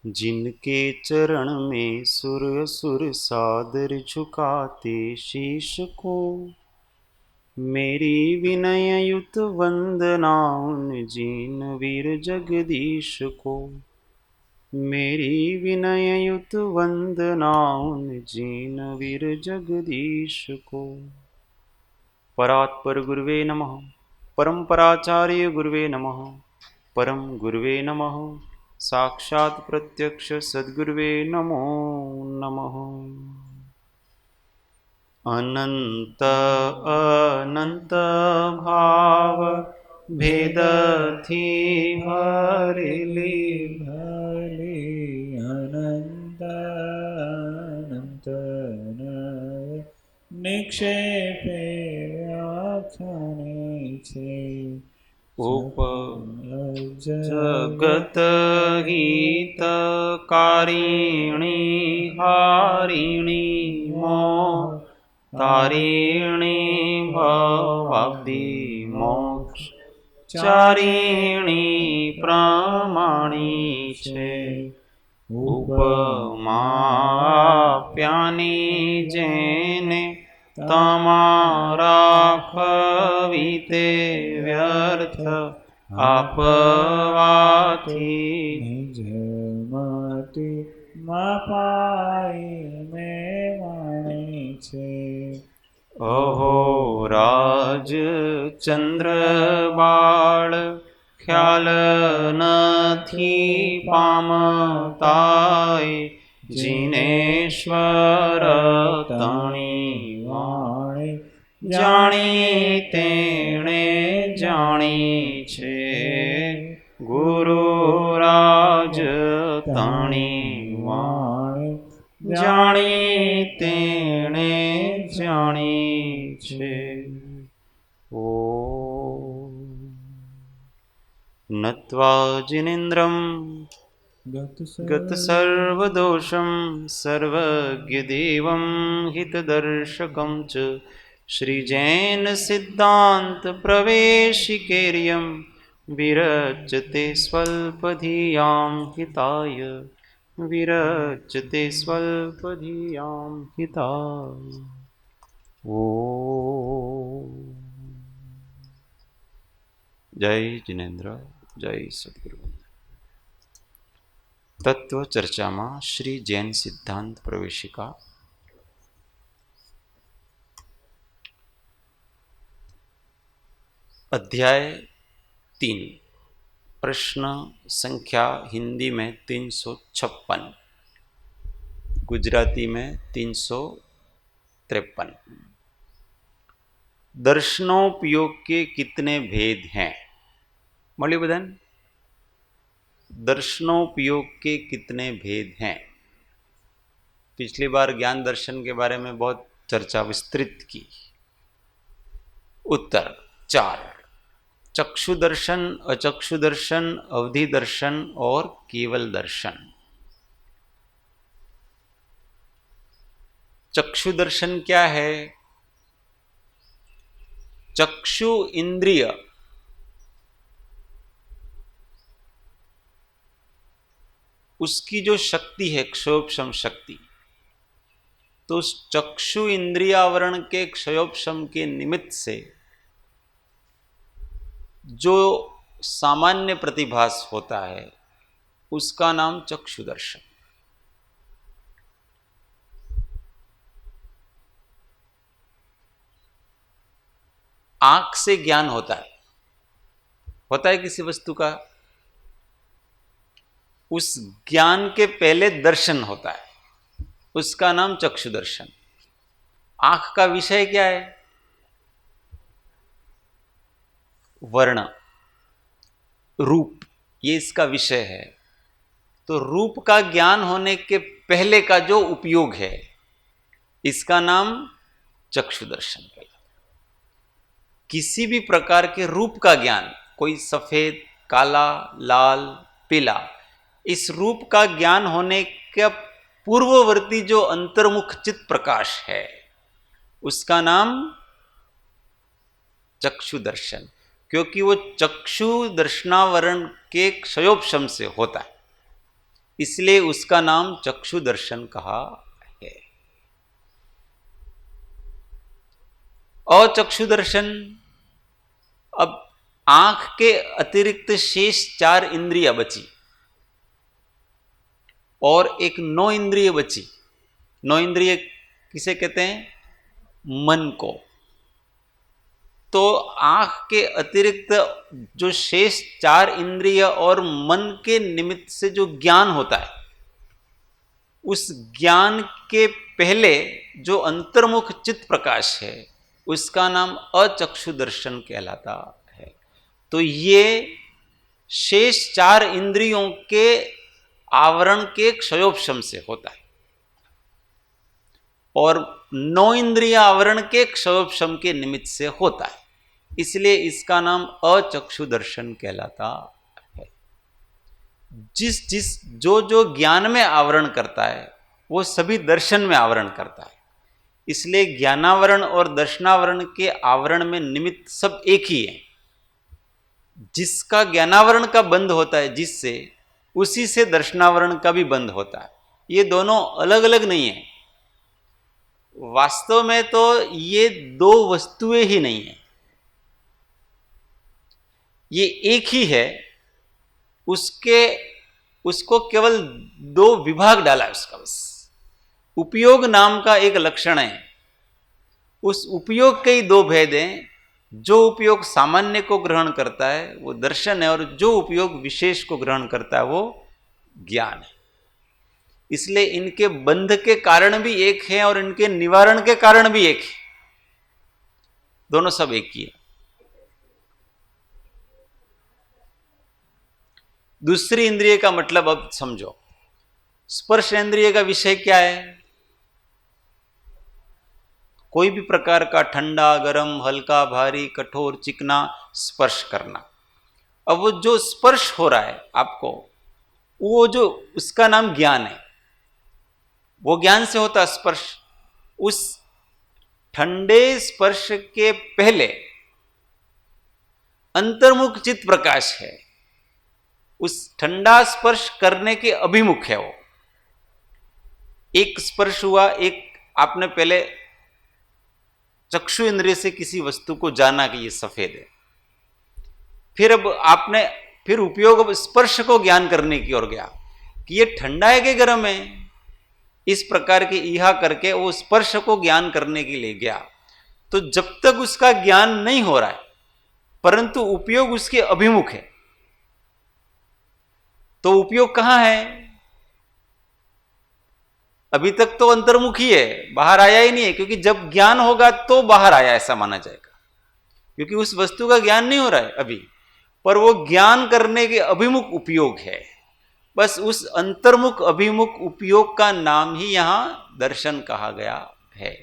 जिनके चरण में सुर असुर सादर झुकाते शीश को, मेरी विनय युत वंदना उन जीन वीर जगदीश को। मेरी विनय युत वंदना उन जीन वीर जगदीश को। परात्पर गुरुवे नमः। परम्पराचार्य गुरुवे नमः। परम गुरुवे नमः। साक्षात् प्रत्यक्ष सद्गुरुवे नमो नमः। अनंत अनंत भाव भेद थी भरेली भले अनंत अनंत नय निक्षेपे व्याख्याने छे जगत हित कारिणी हारिणी मोह तारिणी भवाब्धि मोक्ष चारिणी प्रमाणी छे। उपमा प्यानी जेने तमारा खवीते व्यर्थ आपवाथी निज मति मापाई में वाणी छे। अहो राज चंद्र बाळ ख्याल नथी पामताय जिनेश्वर तणी वाणी जाणी तेणे जाणी छे। गुरुराज तणी वाणी जाणी तेणे जाणी छे। ओ नत्वा जिनेन्द्रं गतसर्वदोषं सर्वज्ञदेवं हितदर्शकं च श्रीजैन सिद्धान्त प्रवेशिकेर्यं विरचते स्वल्पधियां हिताय। विरचते स्वल्पधियां हिताय। ओ जय जिनेन्द्र, जय सद्गुरु। तत्व चर्चा में श्री जैन सिद्धांत प्रवेशिका अध्याय 3, प्रश्न संख्या हिंदी में 356, गुजराती में 353। दर्शनोपयोग के कितने भेद हैं? बोलिए बदन, दर्शनोपयोग के कितने भेद हैं? पिछली बार ज्ञान दर्शन के बारे में बहुत चर्चा विस्तृत की। उत्तर 4, चक्षु दर्शन, अचक्षु दर्शन, अवधि दर्शन और केवल दर्शन। चक्षु दर्शन क्या है? चक्षु इंद्रिय उसकी जो शक्ति है क्षयोपशम शक्ति, तो उस चक्षु इंद्रियावरण के क्षयोपशम के निमित्त से जो सामान्य प्रतिभास होता है उसका नाम चक्षु दर्शन। आंख से ज्ञान होता है किसी वस्तु का, उस ज्ञान के पहले दर्शन होता है, उसका नाम चक्षु दर्शन। आंख का विषय क्या है? वर्ण, रूप, ये इसका विषय है। तो रूप का ज्ञान होने के पहले का जो उपयोग है इसका नाम चक्षु दर्शन है। किसी भी प्रकार के रूप का ज्ञान, कोई सफेद, काला, लाल, पीला, इस रूप का ज्ञान होने का पूर्ववर्ती जो अंतर्मुख चित्त प्रकाश है उसका नाम चक्षु दर्शन, क्योंकि वो चक्षु दर्शनावरण के क्षयोपशम से होता है, इसलिए उसका नाम चक्षु दर्शन कहा है। अचक्षु दर्शन, अब आंख के अतिरिक्त शेष 4 इंद्रियां बची और एक 9 इंद्रिय बची। 9 इंद्रिय किसे कहते हैं? मन को। तो आंख के अतिरिक्त जो शेष 4 इंद्रिय और मन के निमित्त से जो ज्ञान होता है, उस ज्ञान के पहले जो अंतर्मुख चित्त प्रकाश है, उसका नाम अचक्षु दर्शन कहलाता है। तो ये शेष 4 इंद्रियों के आवरण के क्षयोपशम से होता है और 9 इंद्रिय आवरण के क्षयोपशम के निमित्त से होता है, इसलिए इसका नाम अचक्षु दर्शन कहलाता है। जो ज्ञान में आवरण करता है वो सभी दर्शन में आवरण करता है, इसलिए ज्ञानावरण और दर्शनावरण के आवरण में निमित्त सब एक ही है। जिसका ज्ञानावरण का बंध होता है जिससे, उसी से दर्शनावरण का भी बंध होता है। ये दोनों अलग अलग नहीं है। वास्तव में तो ये 2 वस्तुएं ही नहीं है, ये एक ही है। उसको केवल 2 विभाग डाला है उसका, बस उपयोग नाम का एक लक्षण है। उस उपयोग के ही 2 भेद हैं। जो उपयोग सामान्य को ग्रहण करता है वो दर्शन है, और जो उपयोग विशेष को ग्रहण करता है वो ज्ञान है। इसलिए इनके बंध के कारण भी एक है और इनके निवारण के कारण भी एक है। दोनों सब एक ही है। दूसरी इंद्रिय का मतलब अब समझो। स्पर्श इंद्रिय का विषय क्या है? कोई भी प्रकार का ठंडा, गर्म, हल्का, भारी, कठोर, चिकना स्पर्श करना। अब वो जो स्पर्श हो रहा है आपको, वो जो उसका नाम ज्ञान है। वो ज्ञान से होता स्पर्श। उस ठंडे स्पर्श के पहले अंतर्मुख चित्त प्रकाश है, उस ठंडा स्पर्श करने के अभिमुख है वो। एक स्पर्श हुआ, एक आपने पहले चक्षु इंद्रिय से किसी वस्तु को जाना कि ये सफेद है, फिर अब आपने फिर उपयोग अब स्पर्श को ज्ञान करने की ओर गया कि ये ठंडा है कि गर्म है। इस प्रकार के इहा करके वो स्पर्श को ज्ञान करने के लिए गया। तो जब तक उसका ज्ञान नहीं हो रहा है परंतु उपयोग उसके अभिमुख है, तो उपयोग कहां है? अभी तक तो अंतर्मुखी है, बाहर आया ही नहीं है, क्योंकि जब ज्ञान होगा तो बाहर आया ऐसा माना जाएगा, क्योंकि उस वस्तु का ज्ञान नहीं हो रहा है अभी, पर वो ज्ञान करने के अभिमुख उपयोग है। बस उस अंतर्मुख अभिमुख उपयोग का नाम ही यहां दर्शन कहा गया है।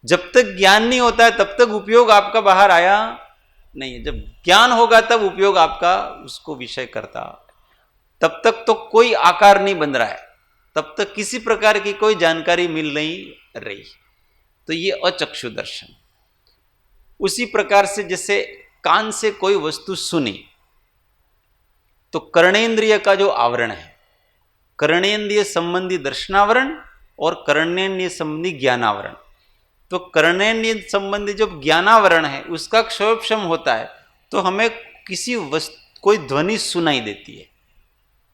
जब तक ज्ञान नहीं होता है तब तक उपयोग आपका बाहर आया नहीं है। जब ज्ञान होगा तब उपयोग आपका उसको विषय करता। तब तक तो कोई आकार नहीं बन रहा है, तब तक किसी प्रकार की कोई जानकारी मिल नहीं रही। तो ये अचक्षु दर्शन। उसी प्रकार से जैसे कान से कोई वस्तु सुनी तो कर्णेंद्रिय का जो आवरण है, कर्णेंद्रिय संबंधी दर्शनावरण और कर्णेंद्रिय संबंधी ज्ञानावरण, तो कर्णेंद्रिय संबंधी जो ज्ञानावरण है उसका क्षयोपशम होता है तो हमें किसी वस्तु कोई ध्वनि सुनाई देती है,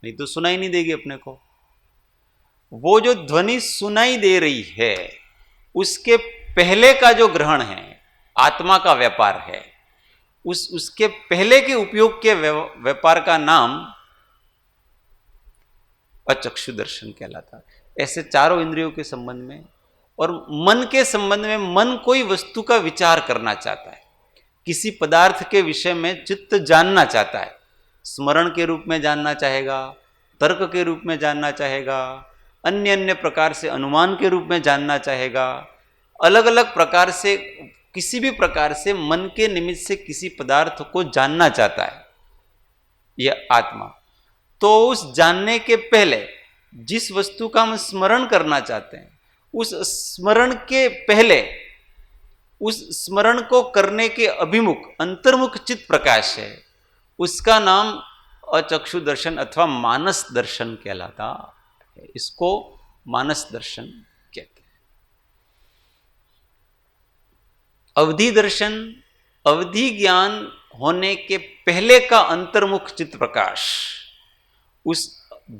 नहीं तो सुनाई नहीं देगी अपने को। वो जो ध्वनि सुनाई दे रही है उसके पहले का जो ग्रहण है आत्मा का व्यापार है, उसके पहले के उपयोग के व्यापार का नाम अचक्षु दर्शन कहलाता है। ऐसे चारों इंद्रियों के संबंध में और मन के संबंध में, मन कोई वस्तु का विचार करना चाहता है, किसी पदार्थ के विषय में चित्त जानना चाहता है, स्मरण के रूप में जानना चाहेगा, तर्क के रूप में जानना चाहेगा, अन्य अन्य प्रकार से अनुमान के रूप में जानना चाहेगा, अलग अलग प्रकार से किसी भी प्रकार से मन के निमित्त से किसी पदार्थ को जानना चाहता है यह आत्मा। तो उस जानने के पहले जिस वस्तु का हम स्मरण करना चाहते हैं, उस स्मरण के पहले उस स्मरण को करने के अभिमुख अंतर्मुख चित्त प्रकाश है, उसका नाम अचक्षु दर्शन अथवा मानस दर्शन कहलाता है। इसको मानस दर्शन कहते हैं। अवधि दर्शन, अवधि ज्ञान होने के पहले का अंतर्मुख चित्त प्रकाश, उस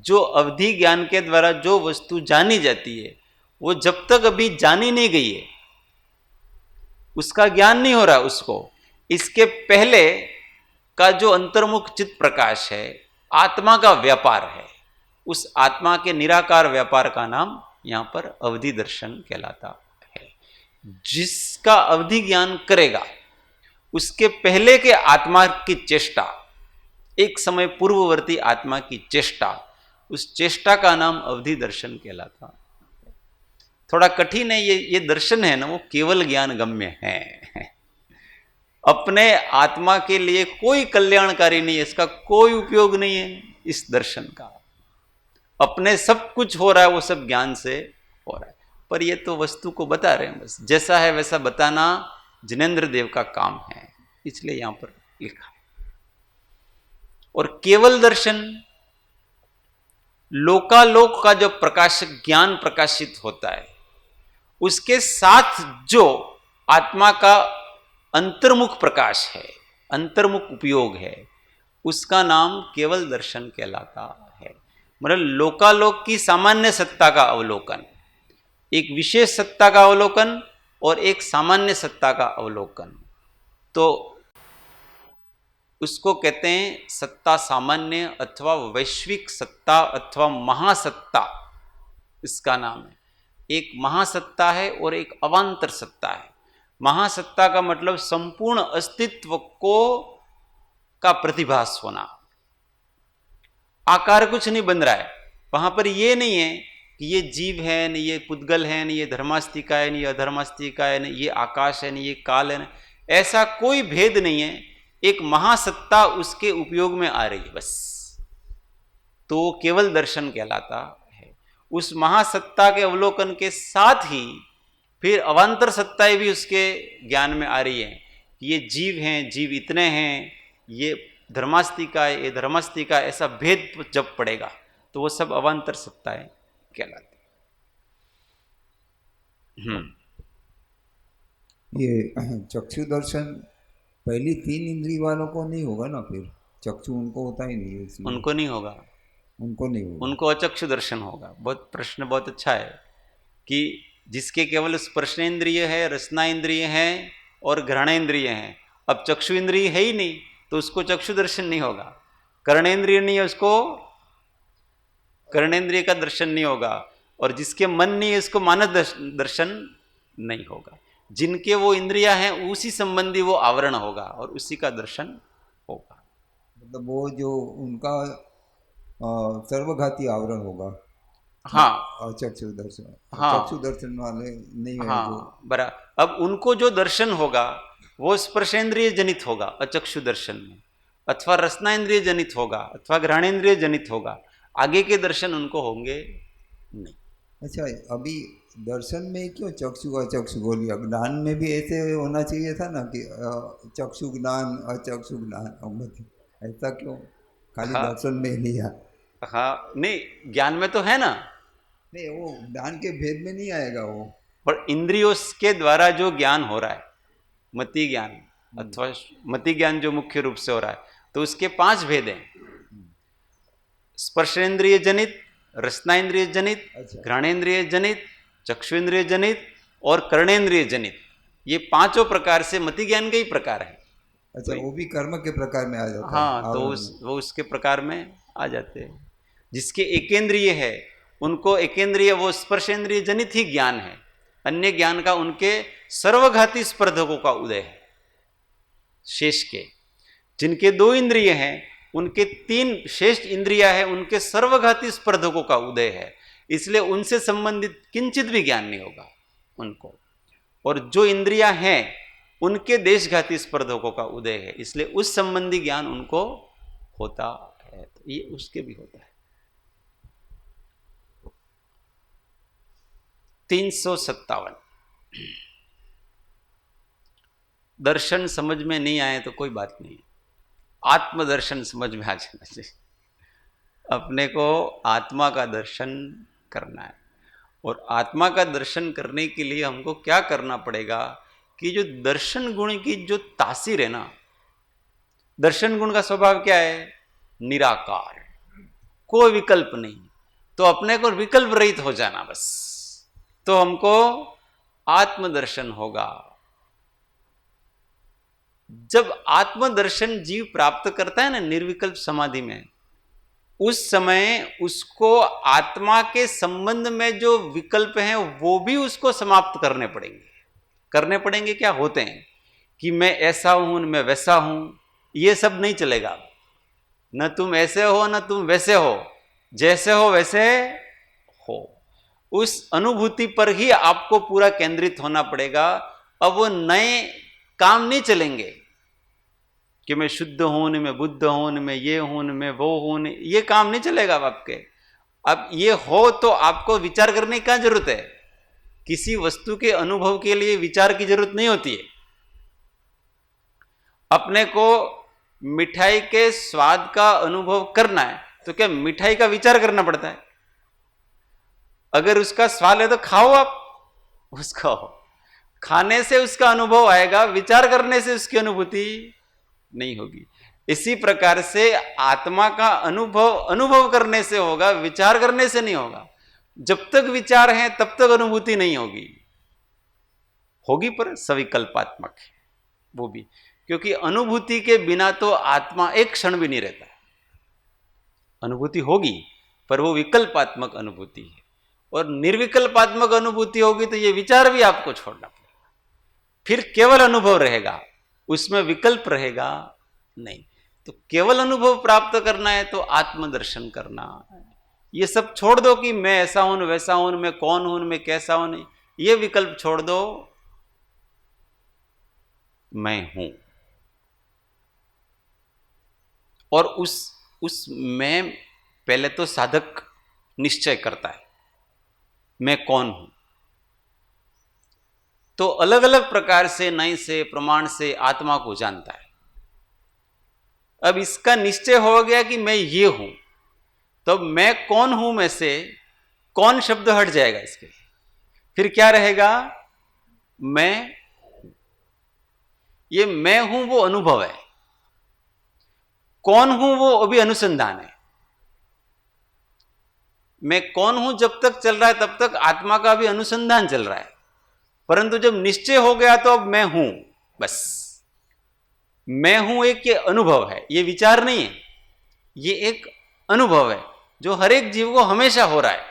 जो अवधि ज्ञान के द्वारा जो वस्तु जानी जाती है वो जब तक अभी जानी नहीं गई है, उसका ज्ञान नहीं हो रहा उसको, इसके पहले का जो अंतर्मुख चित्त प्रकाश है, आत्मा का व्यापार है, उस आत्मा के निराकार व्यापार का नाम यहां पर अवधि दर्शन कहलाता है। जिसका अवधि ज्ञान करेगा उसके पहले के आत्मा की चेष्टा, एक समय पूर्ववर्ती आत्मा की चेष्टा, उस चेष्टा का नाम अवधि दर्शन कहलाता। थोड़ा कठिन है ये दर्शन है ना, वो केवल ज्ञान गम्य है, अपने आत्मा के लिए कोई कल्याणकारी नहीं है, इसका कोई उपयोग नहीं है इस दर्शन का। अपने सब कुछ हो रहा है वो सब ज्ञान से हो रहा है, पर ये तो वस्तु को बता रहे हैं, बस जैसा है वैसा बताना जिनेंद्र देव का काम है, इसलिए यहां पर लिखा है। और केवल दर्शन, लोकालोक का जो प्रकाशक ज्ञान प्रकाशित होता है, उसके साथ जो आत्मा का अंतर्मुख प्रकाश है, अंतर्मुख उपयोग है, उसका नाम केवल दर्शन कहलाता है। मतलब लोकालोक की सामान्य सत्ता का अवलोकन, एक विशेष सत्ता का अवलोकन और एक सामान्य सत्ता का अवलोकन, तो उसको कहते हैं सत्ता सामान्य अथवा वैश्विक सत्ता अथवा महासत्ता, इसका नाम है। एक महासत्ता है और एक अवांतर सत्ता है। महासत्ता का मतलब संपूर्ण अस्तित्व को का प्रतिभास होना, आकार कुछ नहीं बन रहा है वहां पर, ये नहीं है कि ये जीव है, नहीं ये पुद्गल है, नहीं ये धर्मास्तिका है, नहीं ये अधर्मास्तिका है, नहीं ये आकाश है, नहीं ये काल है, ऐसा कोई भेद नहीं है। एक महासत्ता उसके उपयोग में आ रही है बस, तो केवल दर्शन कहलाता है। उस महासत्ता के अवलोकन के साथ ही फिर अवांतर सत्ताएं भी उसके ज्ञान में आ रही है। ये जीव हैं, जीव इतने हैं, ये धर्मास्तिका है, ये धर्मास्तिका, ऐसा भेद जब पड़ेगा तो वो सब अवांतर सत्ताएं कहलाती। ये चक्षु दर्शन पहली 3 इंद्रिय वालों को नहीं होगा ना, फिर चक्षु उनको होता ही नहीं है, इसलिए उनको नहीं होगा, उनको नहीं होगा, उनको अचक्षु दर्शन होगा। बहुत प्रश्न बहुत अच्छा है कि जिसके केवल स्पर्शेंद्रिय है, रसनाइंद्रिय है और घ्राणेंद्रिय है, अब चक्षु इंद्रिय है ही नहीं तो उसको चक्षु दर्शन नहीं होगा। कर्णेंद्रिय नहीं है उसको कर्णेंद्रिय का दर्शन नहीं होगा, और जिसके मन नहीं है उसको मानस दर्शन नहीं होगा। जिनके वो इंद्रिया हैं उसी संबंधी वो आवरण होगा और उसी का दर्शन होगा। मतलब वो जो उनका सर्वघाती आवरण होगा। हाँ, चक्षु दर्शन, हाँ, चक्षु दर्शन वाले नहीं है जो। हाँ, बरा। अब उनको जो दर्शन होगा वो स्पर्शेंद्रिय जनित होगा अचक्षु दर्शन में, अथवा रसनाइंद्रिय जनित होगा, अथवा घ्राणेंद्रिय जनित होगा। आगे के दर्शन उनको होंगे नहीं। अच्छा, अभी दर्शन में क्यों चक्षु अचक्षु बोलिए? ज्ञान में भी ऐसे होना चाहिए था ना कि चक्षु ज्ञान अचक्षु ज्ञान, ऐसा क्यों खाली हाँ, दर्शन में ही लिया? हाँ, नहीं, ज्ञान में तो है ना, नहीं, वो ज्ञान के भेद में नहीं आएगा वो। पर इंद्रियों के द्वारा जो ज्ञान हो रहा है, मति ज्ञान अथवा मति ज्ञान जो मुख्य रूप से हो रहा है, तो उसके 5 भेद हैं। स्पर्शेंद्रिय जनित, रसनाइंद्रिय जनित, अच्छा, घ्राणेंद्रिय जनित, चक्षुन्द्रिय जनित और कर्णेंद्रिय जनित, ये 5 प्रकार से मति ज्ञान के ही प्रकार है। अच्छा, तो वो भी कर्म के प्रकार में आ जाता है हाँ, तो आवरण में। वो उसके प्रकार में आ जाते हैं। जिसके एकेंद्रिय है उनको एकेंद्रिय, वो स्पर्शेंद्रिय जनित ही ज्ञान है, अन्य ज्ञान का उनके सर्वघाती स्पर्धकों का उदय है शेष के। जिनके 2 इंद्रिय हैं उनके 3 शेष इंद्रिया है, उनके सर्वघाती स्पर्धकों का उदय है, इसलिए उनसे संबंधित किंचित भी ज्ञान नहीं होगा उनको। और जो इंद्रिया हैं उनके देशघाती स्पर्धकों का उदय है, इसलिए उस संबंधी ज्ञान उनको होता है। तो ये उसके भी होता है। 357 दर्शन समझ में नहीं आए तो कोई बात नहीं, आत्मदर्शन समझ में आ जाना चाहिए। अपने को आत्मा का दर्शन करना है, और आत्मा का दर्शन करने के लिए हमको क्या करना पड़ेगा कि जो दर्शन गुण की जो तासीर है ना, दर्शन गुण का स्वभाव क्या है? निराकार, कोई विकल्प नहीं। तो अपने को विकल्प रहित हो जाना बस, तो हमको आत्मदर्शन होगा। जब आत्मदर्शन जीव प्राप्त करता है ना निर्विकल्प समाधि में, उस समय उसको आत्मा के संबंध में जो विकल्प हैं वो भी उसको समाप्त करने पड़ेंगे। करने पड़ेंगे क्या? होते हैं कि मैं ऐसा हूं, मैं वैसा हूं, ये सब नहीं चलेगा। न तुम ऐसे हो न तुम वैसे हो, जैसे हो वैसे हो। उस अनुभूति पर ही आपको पूरा केंद्रित होना पड़ेगा। अब वो नए काम नहीं चलेंगे कि मैं शुद्ध हूं, मैं बुद्ध हूं, मैं ये हूं, मैं वो हूं, ये काम नहीं चलेगा अब आपके। अब ये हो तो आपको विचार करने की क्या जरूरत है? किसी वस्तु के अनुभव के लिए विचार की जरूरत नहीं होती है। अपने को मिठाई के स्वाद का अनुभव करना है तो क्या मिठाई का विचार करना पड़ता है? अगर उसका स्वाद है तो खाओ आप उसको, खाने से उसका अनुभव आएगा, विचार करने से उसकी अनुभूति नहीं होगी। इसी प्रकार से आत्मा का अनुभव करने से होगा, विचार करने से नहीं होगा। जब तक विचार है तब तक अनुभूति नहीं होगी, होगी पर सविकल्पात्मक है वो भी, क्योंकि अनुभूति के बिना तो आत्मा एक क्षण भी नहीं रहता। अनुभूति होगी पर वो विकल्पात्मक अनुभूति है, और निर्विकल्पात्मक अनुभूति होगी तो ये विचार भी आपको छोड़ना पड़ेगा। फिर केवल अनुभव रहेगा, उसमें विकल्प रहेगा नहीं। तो केवल अनुभव प्राप्त करना है तो आत्मदर्शन करना। ये सब छोड़ दो कि मैं ऐसा हूं, वैसा हूं, मैं कौन हूं, मैं कैसा हूं, ये विकल्प छोड़ दो। मैं हूं, और उस मैं पहले तो साधक निश्चय करता है मैं कौन हूं। तो अलग अलग प्रकार से, नए से, प्रमाण से आत्मा को जानता है। अब इसका निश्चय हो गया कि मैं ये हूं, तो मैं कौन हूं में से कौन शब्द हट जाएगा इसके, फिर क्या रहेगा? मैं हूं। ये मैं हूं वो अनुभव है, कौन हूं वो अभी अनुसंधान है। मैं कौन हूं जब तक चल रहा है तब तक आत्मा का भी अनुसंधान चल रहा है, परंतु जब निश्चय हो गया तो अब मैं हूं बस। मैं हूं एक ये अनुभव है, ये विचार नहीं है, ये एक अनुभव है जो हर एक जीव को हमेशा हो रहा है।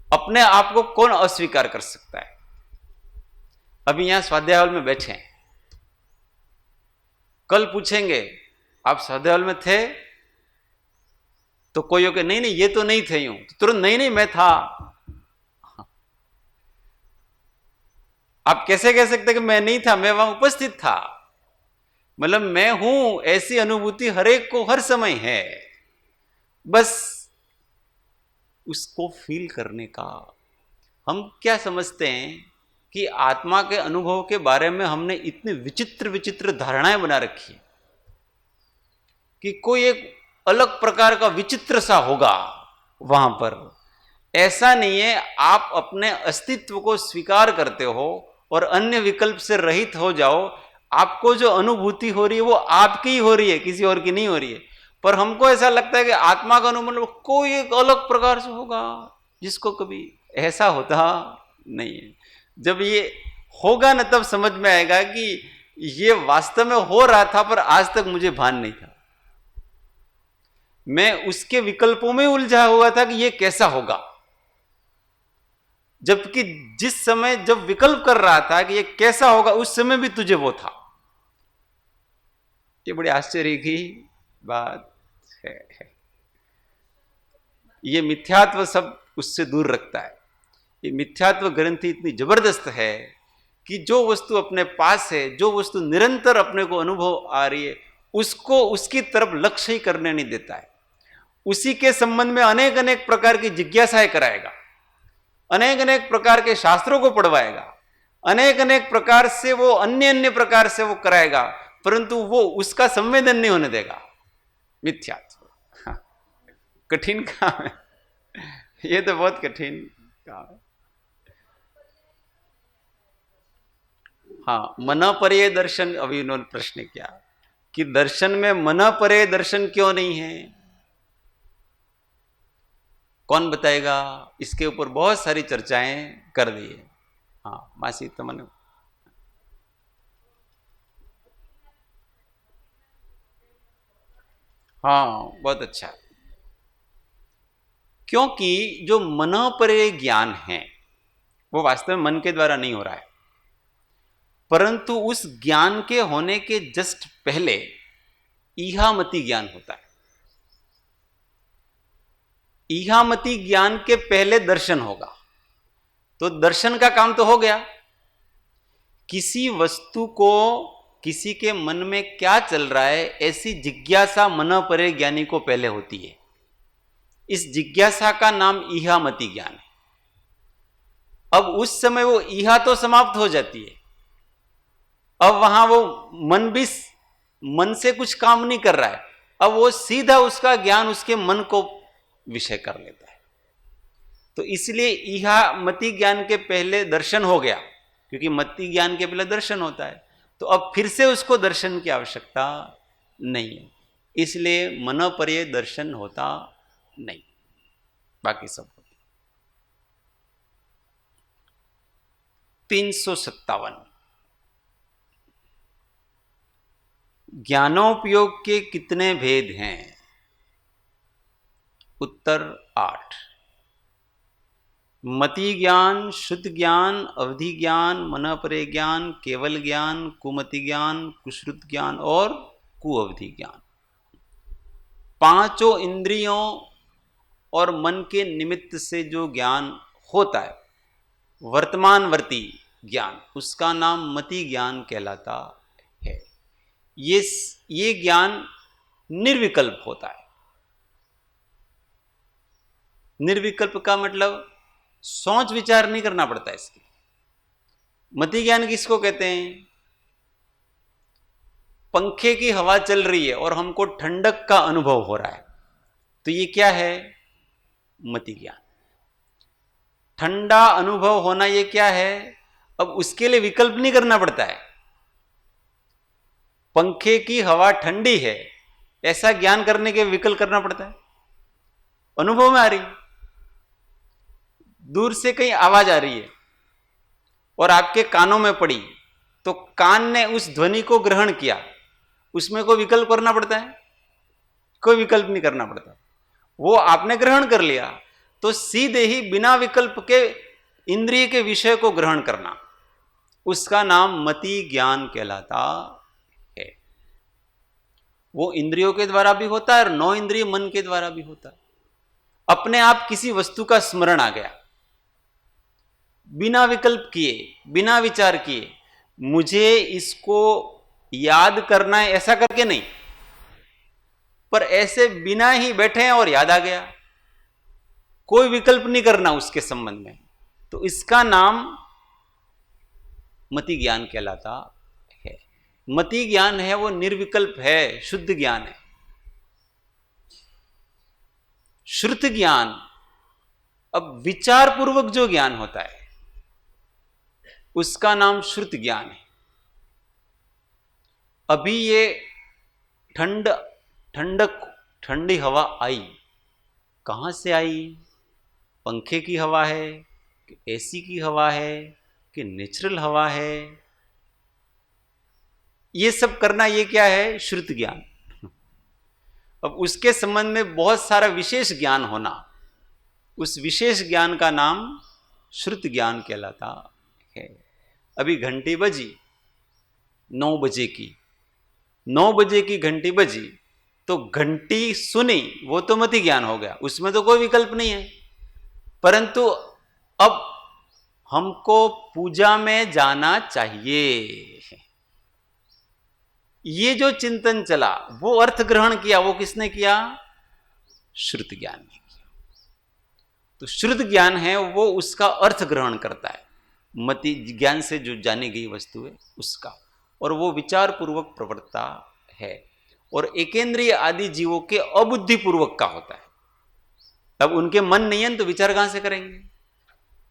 अपने आप को कौन अस्वीकार कर सकता है? अभी यहां स्वाध्याय हॉल में बैठे हैं, कल पूछेंगे आप स्वाध्याय हॉल में थे? तो कोई हो के नहीं नहीं ये तो नहीं थे, यूं तो तुरंत नहीं नहीं मैं था। आप कैसे कह सकते कि मैं नहीं था, मैं वहां उपस्थित था। मतलब मैं हूं ऐसी अनुभूति हर एक को हर समय है, बस उसको फील करने का। हम क्या समझते हैं कि आत्मा के अनुभव के बारे में हमने इतनी विचित्र विचित्र धारणाएं बना रखी है कि कोई एक अलग प्रकार का विचित्र सा होगा वहां पर। ऐसा नहीं है, आप अपने अस्तित्व को स्वीकार करते हो और अन्य विकल्प से रहित हो जाओ। आपको जो अनुभूति हो रही है वो आपकी ही हो रही है, किसी और की नहीं हो रही है। पर हमको ऐसा लगता है कि आत्मा का अनुभव कोई एक अलग प्रकार से होगा जिसको कभी ऐसा होता नहीं है। जब ये होगा ना तब समझ में आएगा कि ये वास्तव में हो रहा था पर आज तक मुझे भान नहीं था। मैं उसके विकल्पों में उलझा हुआ था कि ये कैसा होगा, जबकि जिस समय जब विकल्प कर रहा था कि ये कैसा होगा उस समय भी तुझे वो था। ये बड़ी आश्चर्य की बात है। ये मिथ्यात्व सब उससे दूर रखता है। ये मिथ्यात्व ग्रंथि इतनी जबरदस्त है कि जो वस्तु अपने पास है, जो वस्तु निरंतर अपने को अनुभव आ रही है, उसको उसकी तरफ लक्ष्य ही करने नहीं देता है। उसी के संबंध में अनेक अनेक प्रकार की जिज्ञासाएं कराएगा, अनेक अनेक प्रकार के शास्त्रों को पढ़वाएगा, अनेक अनेक प्रकार से वो अन्य अन्य प्रकार से वो कराएगा, परंतु वो उसका संवेदन नहीं होने देगा। मिथ्यात्व। हाँ, कठिन काम है ये, तो बहुत कठिन काम है। हाँ, मन परे दर्शन, अभी उन्होंने प्रश्न किया कि दर्शन में मन परे दर्शन क्यों नहीं है, कौन बताएगा? इसके ऊपर बहुत सारी चर्चाएं कर दी है। हाँ मासी तमने, हाँ बहुत अच्छा। क्योंकि जो मन परे ज्ञान है वो वास्तव में मन के द्वारा नहीं हो रहा है, परंतु उस ज्ञान के होने के जस्ट पहले ईहामति ज्ञान होता है। ईहामति ज्ञान के पहले दर्शन होगा, तो दर्शन का काम तो हो गया। किसी वस्तु को, किसी के मन में क्या चल रहा है, ऐसी जिज्ञासा मन परे ज्ञानी को पहले होती है। इस जिज्ञासा का नाम ईहामति ज्ञान है। अब उस समय वो ईहा तो समाप्त हो जाती है, अब वहां वो मन से कुछ काम नहीं कर रहा है, अब वो सीधा उसका ज्ञान उसके मन को विषय कर लेता है। तो इसलिए ईहा मति ज्ञान के पहले दर्शन हो गया, क्योंकि मति ज्ञान के पहले दर्शन होता है, तो अब फिर से उसको दर्शन की आवश्यकता नहीं है, इसलिए मन परे दर्शन होता नहीं, बाकी सब होता। 357 ज्ञानोपयोग के कितने भेद हैं? उत्तर 8। मति ज्ञान, शुद्ध ज्ञान, अवधि ज्ञान, मन परे ज्ञान, केवल ज्ञान, कुमति ज्ञान, कुश्रुत ज्ञान और कुअवधि ज्ञान। पांचों इंद्रियों और मन के निमित्त से जो ज्ञान होता है, वर्तमानवर्ती ज्ञान, उसका नाम मति ज्ञान कहलाता है। ये ज्ञान निर्विकल्प होता है। निर्विकल्प का मतलब सोच विचार नहीं करना पड़ता इसके। मति ज्ञान किसको कहते हैं? पंखे की हवा चल रही है और हमको ठंडक का अनुभव हो रहा है, तो ये क्या है? मति ज्ञान। ठंडा अनुभव होना ये क्या है? अब उसके लिए विकल्प नहीं करना पड़ता है। पंखे की हवा ठंडी है, ऐसा ज्ञान करने के विकल्प करना पड़ता है? अनुभव में आ रही, दूर से कहीं आवाज आ रही है और आपके कानों में पड़ी, तो कान ने उस ध्वनि को ग्रहण किया, उसमें कोई विकल्प करना पड़ता है? कोई विकल्प नहीं करना पड़ता, वो आपने ग्रहण कर लिया, तो सीधे ही बिना विकल्प के इंद्रिय के विषय को ग्रहण करना, उसका नाम मति ज्ञान कहलाता है। वो इंद्रियों के द्वारा भी होता है और नौ इंद्रिय मन के द्वारा भी होता है। अपने आप किसी वस्तु का स्मरण आ गया, बिना विकल्प किए, बिना विचार किए, मुझे इसको याद करना है ऐसा करके नहीं, पर ऐसे बिना ही बैठे हैं और याद आ गया, कोई विकल्प नहीं करना उसके संबंध में, तो इसका नाम मति ज्ञान कहलाता है। मति ज्ञान है वो निर्विकल्प है, शुद्ध ज्ञान है। श्रुत ज्ञान, अब विचार पूर्वक जो ज्ञान होता है उसका नाम श्रुत ज्ञान है। अभी ये ठंडी हवा आई, कहां से आई? पंखे की हवा है कि एसी की हवा है कि नेचुरल हवा है? ये सब करना ये क्या है? श्रुत ज्ञान। अब उसके संबंध में बहुत सारा विशेष ज्ञान होना, उस विशेष ज्ञान का नाम श्रुत ज्ञान कहलाता है। अभी घंटी बजी 9 बजे की, 9 बजे की घंटी बजी, तो घंटी सुनी, वो तो मति ज्ञान हो गया, उसमें तो कोई विकल्प नहीं है। परंतु अब हमको पूजा में जाना चाहिए, ये जो चिंतन चला, वो अर्थ ग्रहण किया, वो किसने किया? श्रुत ज्ञान ने किया। तो श्रुत ज्ञान है वो उसका अर्थ ग्रहण करता है। मति ज्ञान से जो जानी गई वस्तु है उसका, और वो विचार पूर्वक प्रवृत्ता है। और एकेंद्रिय आदि जीवों के अबुद्धि पूर्वक का होता है। अब उनके मन नहीं है तो विचार कहां से करेंगे,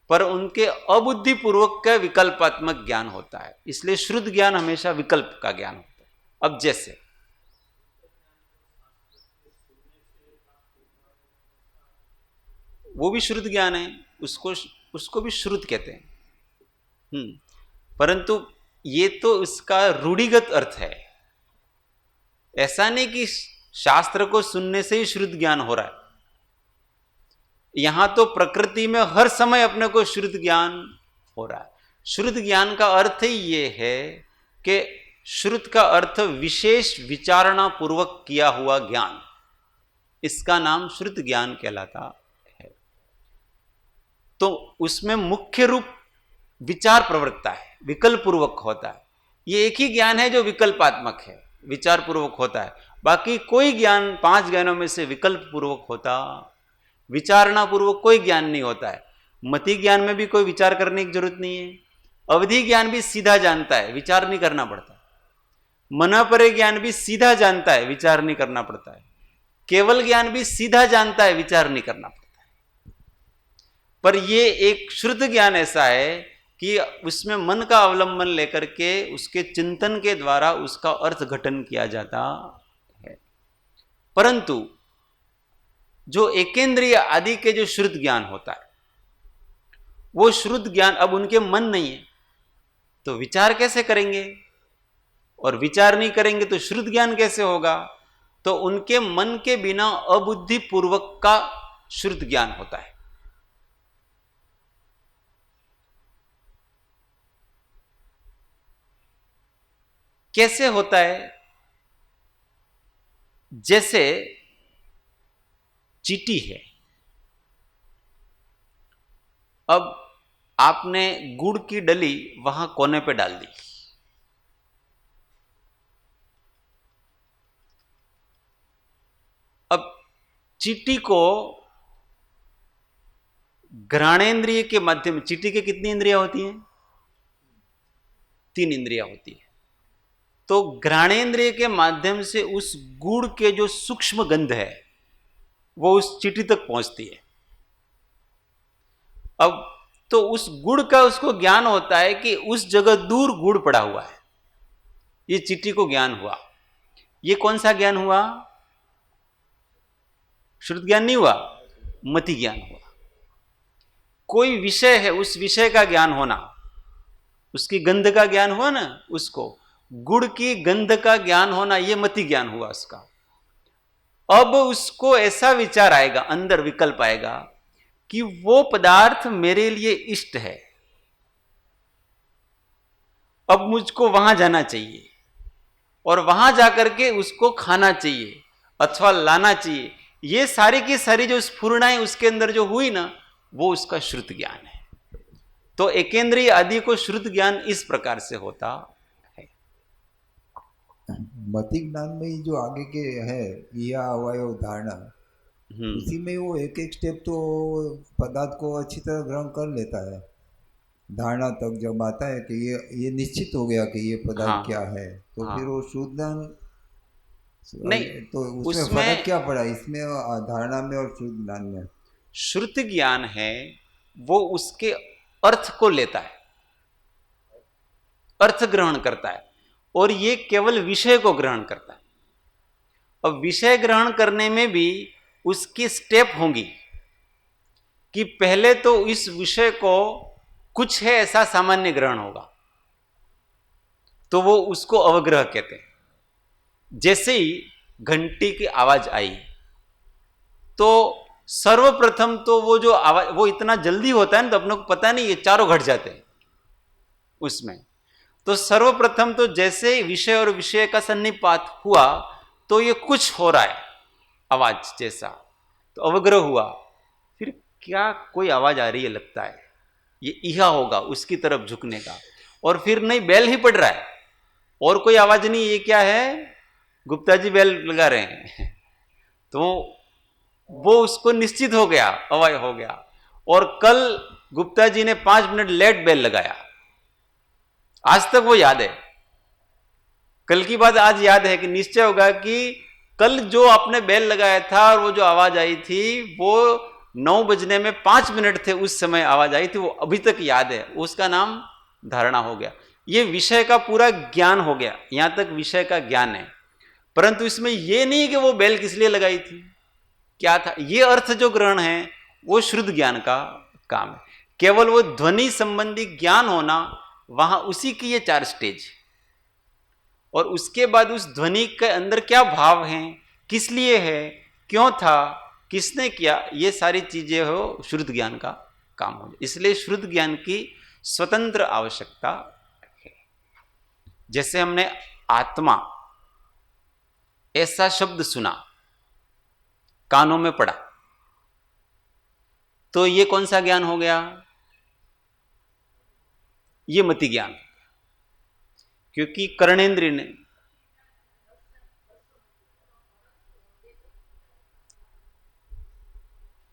पर उनके अबुद्धि पूर्वक का विकल्पात्मक ज्ञान होता है। इसलिए शुद्ध ज्ञान हमेशा विकल्प का ज्ञान होता है। अब जैसे वो भी शुद्ध ज्ञान है, उसको भी श्रुत कहते हैं। परंतु ये तो उसका रूढ़िगत अर्थ है। ऐसा नहीं कि शास्त्र को सुनने से ही शुद्ध ज्ञान हो रहा है। यहां तो प्रकृति में हर समय अपने को शुद्ध ज्ञान हो रहा है। शुद्ध ज्ञान का अर्थ ही ये है कि श्रुत का अर्थ विशेष विचारणा पूर्वक किया हुआ ज्ञान, इसका नाम शुद्ध ज्ञान कहलाता है। तो उसमें मुख्य रूप विचार प्रवृत्ता है, विकल्प पूर्वक होता है। ये एक ही ज्ञान है जो विकल्पात्मक है, विचार पूर्वक होता है। बाकी कोई ज्ञान 5 ज्ञानों में से विकल्प पूर्वक होता, विचारणा पूर्वक कोई ज्ञान नहीं होता है। मति ज्ञान में भी कोई विचार करने की जरूरत नहीं है। अवधि ज्ञान भी सीधा जानता है, विचार नहीं करना पड़ता। मनापरे ज्ञान भी सीधा जानता है, विचार नहीं करना पड़ता है। केवल ज्ञान भी सीधा जानता है, विचार नहीं करना पड़ता है। पर ये एक शुद्ध ज्ञान ऐसा है कि उसमें मन का अवलंबन लेकर के उसके चिंतन के द्वारा उसका अर्थ घटन किया जाता है। परंतु जो एकेंद्रिय आदि के जो शुद्ध ज्ञान होता है, वो शुद्ध ज्ञान, अब उनके मन नहीं है तो विचार कैसे करेंगे, और विचार नहीं करेंगे तो शुद्ध ज्ञान कैसे होगा। तो उनके मन के बिना अबुद्धि पूर्वक का शुद्ध ज्ञान होता है। कैसे होता है? जैसे चींटी है, अब आपने गुड़ की डली वहां कोने पे डाल दी, अब चींटी को घ्राणेन्द्रिय के माध्यम, चींटी के कितनी इंद्रियां होती हैं? 3 इंद्रियां होती है। तो घ्राणेन्द्रिय के माध्यम से उस गुड़ के जो सूक्ष्म गंध है वो उस चींटी तक पहुंचती है। अब तो उस गुड़ का उसको ज्ञान होता है कि उस जगह दूर गुड़ पड़ा हुआ है। ये चींटी को ज्ञान हुआ। ये कौन सा ज्ञान हुआ? शुद्ध ज्ञान नहीं हुआ, मति ज्ञान हुआ। कोई विषय है, उस विषय का ज्ञान होना, उसकी गंध का ज्ञान हुआ ना, उसको गुड़ की गंध का ज्ञान होना, यह मति ज्ञान हुआ उसका। अब उसको ऐसा विचार आएगा, अंदर विकल्प आएगा कि वो पदार्थ मेरे लिए इष्ट है, अब मुझको वहां जाना चाहिए और वहां जाकर के उसको खाना चाहिए अथवा लाना चाहिए। ये सारी की सारी जो स्फुरणाएं उसके अंदर जो हुई ना, वो उसका श्रुत ज्ञान है। तो एकेंद्रिय आदि को श्रुत ज्ञान इस प्रकार से होता है। मति ज्ञान में ही जो आगे के है या अवयव धारणा, उसी में वो एक एक स्टेप तो पदार्थ को अच्छी तरह ग्रहण कर लेता है। धारणा तक जब आता है कि ये निश्चित हो गया कि ये पदार्थ क्या है, तो फिर वो शुद्ध ज्ञान नहीं, तो उसमें फर्क क्या पड़ा इसमें धारणा में और शुद्ध ज्ञान में? श्रुत ज्ञान है वो उसके अर्थ को लेता है, अर्थ ग्रहण करता है, और ये केवल विषय को ग्रहण करता है। अब विषय ग्रहण करने में भी उसकी स्टेप होंगी कि पहले तो इस विषय को कुछ है ऐसा सामान्य ग्रहण होगा, तो वो उसको अवग्रह कहते हैं। जैसे ही घंटी की आवाज आई तो सर्वप्रथम तो वो जो आवाज, वो इतना जल्दी होता है ना, तो अपने को पता नहीं, ये चारों घट जाते हैं उसमें। तो सर्वप्रथम तो जैसे विषय और विषय का सन्निपात हुआ तो ये कुछ हो रहा है आवाज जैसा, तो अवग्रह हुआ। फिर क्या कोई आवाज आ रही है, लगता है ये इहा होगा, उसकी तरफ झुकने का, और फिर नहीं, बेल ही पड़ रहा है और कोई आवाज नहीं, ये क्या है, गुप्ता जी बेल लगा रहे हैं। तो वो उसको निश्चित हो गया, अवय हो गया। और कल गुप्ता जी ने 5 मिनट लेट बेल लगाया, आज तक वो याद है। कल की बात आज याद है कि निश्चय होगा कि कल जो आपने बेल लगाया था और वो जो आवाज आई थी वो 9 बजने में 5 मिनट थे, उस समय आवाज आई थी, वो अभी तक याद है। उसका नाम धारणा हो गया। ये विषय का पूरा ज्ञान हो गया, यहां तक विषय का ज्ञान है। परंतु इसमें यह नहीं कि वो बेल किस लिए लगाई थी, क्या था, ये अर्थ जो ग्रहण है वो शुद्ध ज्ञान का काम है। केवल वो ध्वनि संबंधी ज्ञान होना, वहां उसी की ये 4 स्टेज, और उसके बाद उस ध्वनि के अंदर क्या भाव हैं, किस लिए है, क्यों था, किसने किया, ये सारी चीजें हो शुद्ध ज्ञान का काम हो। इसलिए शुद्ध ज्ञान की स्वतंत्र आवश्यकता है। जैसे हमने आत्मा ऐसा शब्द सुना, कानों में पड़ा, तो ये कौन सा ज्ञान हो गया, ये मति ज्ञान, क्योंकि कर्णेंद्रिय ने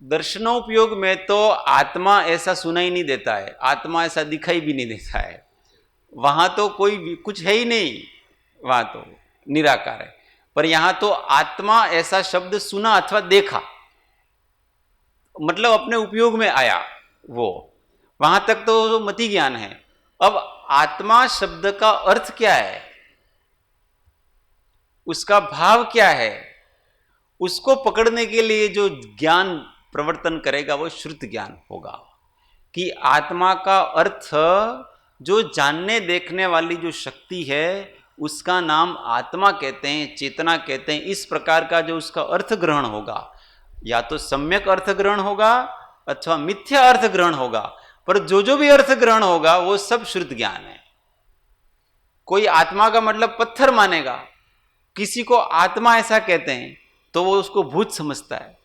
दर्शनोपयोग में तो आत्मा ऐसा सुनाई नहीं देता है, आत्मा ऐसा दिखाई भी नहीं देता है, वहां तो कोई कुछ है ही नहीं, वहां तो निराकार है। पर यहां तो आत्मा ऐसा शब्द सुना अथवा देखा, मतलब अपने उपयोग में आया, वो वहां तक तो मति ज्ञान है। अब आत्मा शब्द का अर्थ क्या है, उसका भाव क्या है, उसको पकड़ने के लिए जो ज्ञान प्रवर्तन करेगा वो श्रुत ज्ञान होगा। कि आत्मा का अर्थ, जो जानने देखने वाली जो शक्ति है उसका नाम आत्मा कहते हैं, चेतना कहते हैं। इस प्रकार का जो उसका अर्थ ग्रहण होगा, या तो सम्यक अर्थ ग्रहण होगा अथवा मिथ्या अर्थ ग्रहण होगा, पर जो भी अर्थ ग्रहण होगा वो सब श्रुत ज्ञान है। कोई आत्मा का मतलब पत्थर मानेगा, किसी को आत्मा ऐसा कहते हैं तो वो उसको भूत समझता है।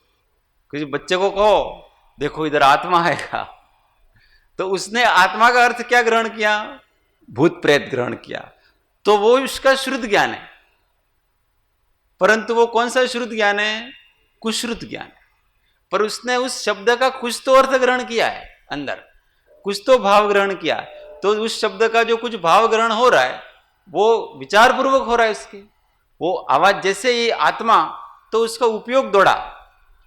किसी बच्चे को कहो देखो इधर आत्मा आएगा, तो उसने आत्मा का अर्थ क्या ग्रहण किया, भूत प्रेत ग्रहण किया, तो वो उसका श्रुत ज्ञान है। परंतु वो कौन सा श्रुत ज्ञान है, कुश्रुत ज्ञान है। पर उसने उस शब्द का कुछ तो अर्थ ग्रहण किया है, अंदर कुछ तो भाव ग्रहण किया, तो उस शब्द का जो कुछ भाव ग्रहण हो रहा है वो विचार पूर्वक हो रहा है। उसके वो आवाज जैसे ये आत्मा, तो उसका उपयोग दौड़ा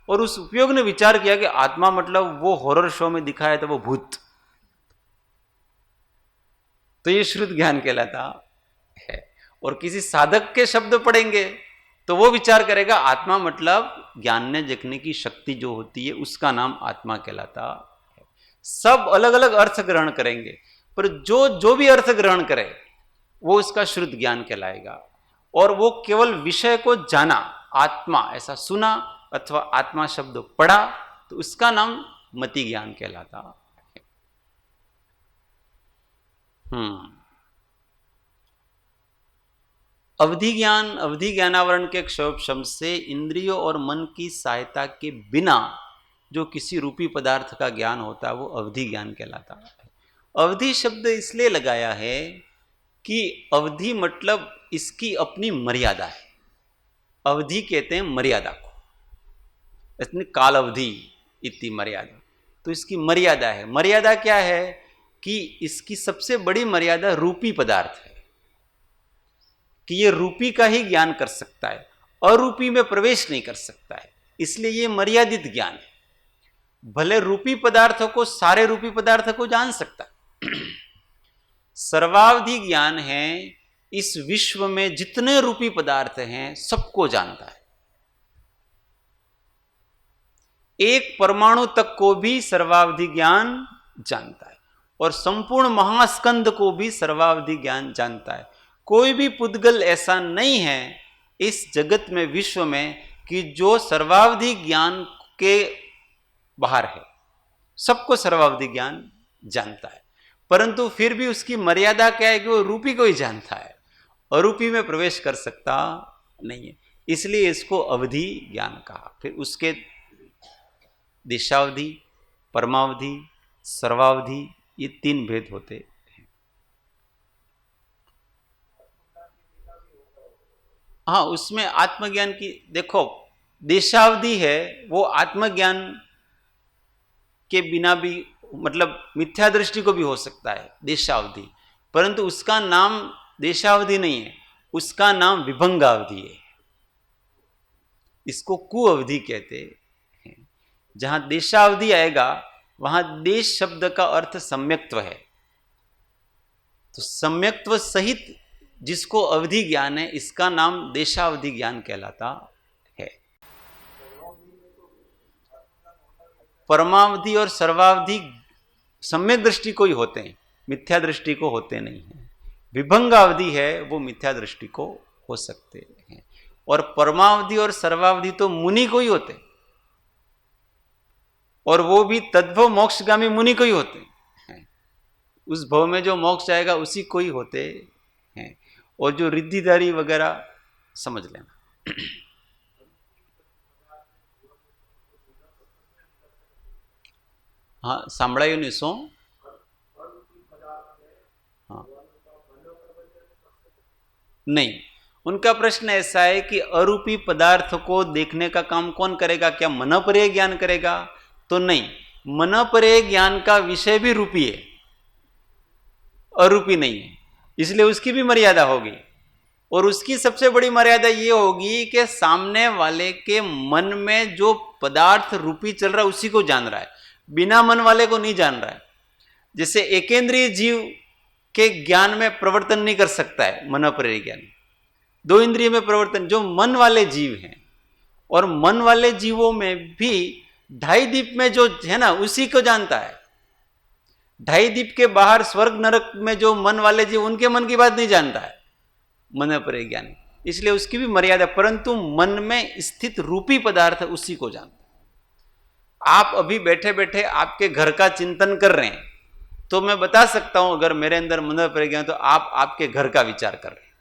और उस उपयोग ने विचार किया कि आत्मा मतलब वो हॉरर शो में दिखाया था वो भूत, तो ये श्रुत ज्ञान कहलाता है। और किसी साधक के शब्द पढ़ेंगे तो वो विचार करेगा आत्मा मतलब ज्ञान देखने की शक्ति जो होती है उसका नाम आत्मा कहलाता है। सब अलग अलग अर्थ ग्रहण करेंगे, पर जो भी अर्थ ग्रहण करे वो उसका श्रुत ज्ञान कहलाएगा। और वो केवल विषय को जाना, आत्मा ऐसा सुना अथवा आत्मा शब्द पढ़ा, तो उसका नाम मति ज्ञान कहलाता है। अवधि ज्ञानावरण के क्षोभशम से इंद्रियों और मन की सहायता के बिना जो किसी रूपी पदार्थ का ज्ञान होता है वो अवधि ज्ञान कहलाता है। अवधि शब्द इसलिए लगाया है कि अवधि मतलब इसकी अपनी मर्यादा है। अवधि कहते हैं मर्यादा को, इतनी काल अवधि इतनी मर्यादा, तो इसकी मर्यादा है। मर्यादा क्या है कि इसकी सबसे बड़ी मर्यादा रूपी पदार्थ है, कि ये रूपी का ही ज्ञान कर सकता है, अरूपी में प्रवेश नहीं कर सकता है, इसलिए ये मर्यादित ज्ञान है। भले रूपी पदार्थों को, सारे रूपी पदार्थों को जान सकता है, सर्वावधि ज्ञान है, इस विश्व में जितने रूपी पदार्थ हैं सबको जानता है। एक परमाणु तक को भी सर्वावधि ज्ञान जानता है, और संपूर्ण महास्कंद को भी सर्वावधि ज्ञान जानता है। कोई भी पुद्गल ऐसा नहीं है इस जगत में, विश्व में, कि जो सर्वावधि ज्ञान के बाहर है। सबको सर्वावधि ज्ञान जानता है, परंतु फिर भी उसकी मर्यादा क्या है कि वो रूपी को ही जानता है, अरूपी में प्रवेश कर सकता नहीं है, इसलिए इसको अवधि ज्ञान कहा। फिर उसके दिशावधि, परमावधि, सर्वावधि, ये 3 भेद होते हैं। हाँ, उसमें आत्मज्ञान की देखो, देशावधि है वो आत्मज्ञान के बिना भी मतलब मिथ्या दृष्टि को भी हो सकता है देशावधि, परंतु उसका नाम देशावधि नहीं है, उसका नाम विभंगावधि है। इसको कुअवधि कहते हैं। जहां देशावधि आएगा वहां देश शब्द का अर्थ सम्यक्त्व है, तो सम्यक्त्व सहित जिसको अवधि ज्ञान है, इसका नाम देशावधि ज्ञान कहलाता है। परमावधि और सर्वावधि सम्यक दृष्टि को ही होते हैं, मिथ्या दृष्टि को होते नहीं हैं। विभंगावधि है वो मिथ्या दृष्टि को हो सकते हैं, और परमावधि और सर्वावधि तो मुनि को ही होते, और वो भी तद्भव मोक्षगामी मुनि को ही होते हैं। उस भव में जो मोक्ष आएगा उसी को ही होते हैं, और जो रिद्धिधारी वगैरह समझ लेना। हाँ, सांभळाયું नहीं सो? हाँ, नहीं, उनका प्रश्न ऐसा है कि अरूपी पदार्थ को देखने का काम कौन करेगा? क्या मनोपर्य ज्ञान करेगा? तो नहीं, मनोपर्य ज्ञान का विषय भी रूपी है, अरूपी नहीं है, इसलिए उसकी भी मर्यादा होगी। और उसकी सबसे बड़ी मर्यादा ये होगी कि सामने वाले के मन में जो पदार्थ रूपी चल रहा है उसी को जान रहा है, बिना मन वाले को नहीं जान रहा है। जैसे एकेंद्रीय जीव के ज्ञान में प्रवर्तन नहीं कर सकता है मनोपर्य ज्ञान, दो इंद्रिय में प्रवर्तन जो मन वाले जीव हैं, और मन वाले जीवों में भी ढाई दीप में जो है ना उसी को जानता है। ढाई दीप के बाहर स्वर्ग नरक में जो मन वाले जीव, उनके मन की बात नहीं जानता है मनोपर्य ज्ञान, इसलिए उसकी भी मर्यादा, परंतु मन में स्थित रूपी पदार्थ उसी को जानता है। आप अभी बैठे बैठे आपके घर का चिंतन कर रहे हैं, तो मैं बता सकता हूं अगर मेरे अंदर मनोपर्य ज्ञान, तो आप आपके घर का विचार कर रहे हैं।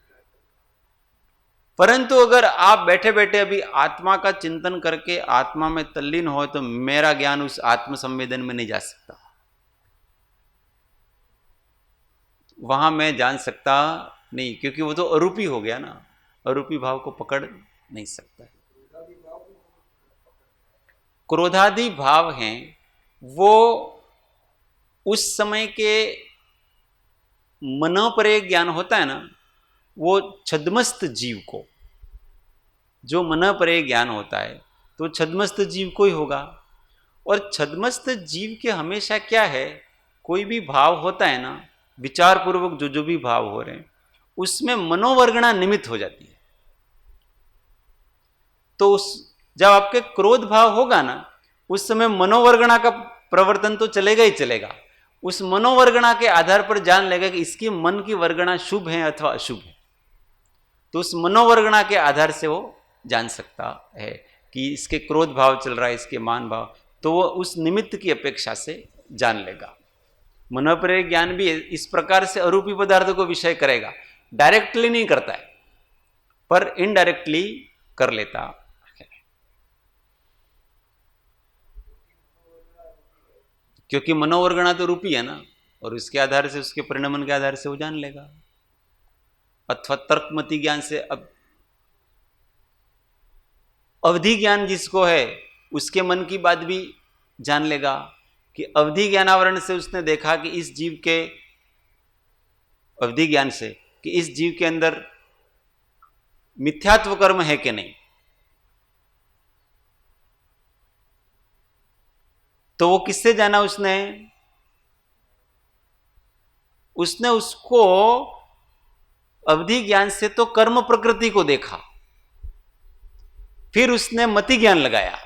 परंतु अगर आप बैठे बैठे अभी आत्मा का चिंतन करके आत्मा में तल्लीन हो, तो मेरा ज्ञान उस आत्म संवेदन में नहीं जा सकता, वहां मैं जान सकता नहीं, क्योंकि वो तो अरूपी हो गया ना, अरूपी भाव को पकड़ नहीं सकता। क्रोधादि भाव हैं वो उस समय के मनोपर्य ज्ञान होता है ना, वो छद्मस्त जीव को, जो मनोपर्य ज्ञान होता है तो छद्मस्त जीव को ही होगा। और छद्मस्त जीव के हमेशा क्या है, कोई भी भाव होता है ना, विचार पूर्वक जो भी भाव हो रहे हैं उसमें मनोवर्गणा निमित्त हो जाती है। तो उस जब आपके क्रोध भाव होगा ना, उस समय मनोवर्गणा का प्रवर्तन तो चलेगा ही चलेगा। उस मनोवर्गणा के आधार पर जान लेगा कि इसकी मन की वर्गणा शुभ है अथवा अशुभ है, तो उस मनोवर्गणा के आधार से वो जान सकता है कि इसके क्रोध भाव चल रहा है, इसके मान भाव, तो वो उस निमित्त की अपेक्षा से जान लेगा। मनोपर्य ज्ञान भी इस प्रकार से अरूपी पदार्थों को विषय करेगा, डायरेक्टली नहीं करता है पर इनडायरेक्टली कर लेता है। क्योंकि मनोवर्गणा तो रूपी है ना, और इसके आधार से, उसके परिणमन के आधार से वो जान लेगा। अथवा तर्कमति ज्ञान से, अब अवधि ज्ञान जिसको है उसके मन की बात भी जान लेगा कि अवधि ज्ञानावरण से उसने देखा कि इस जीव के, अवधि ज्ञान से कि इस जीव के अंदर मिथ्यात्व कर्म है कि नहीं, तो वो किससे जाना उसने उसको अवधि ज्ञान से तो कर्म प्रकृति को देखा, फिर उसने मति ज्ञान लगाया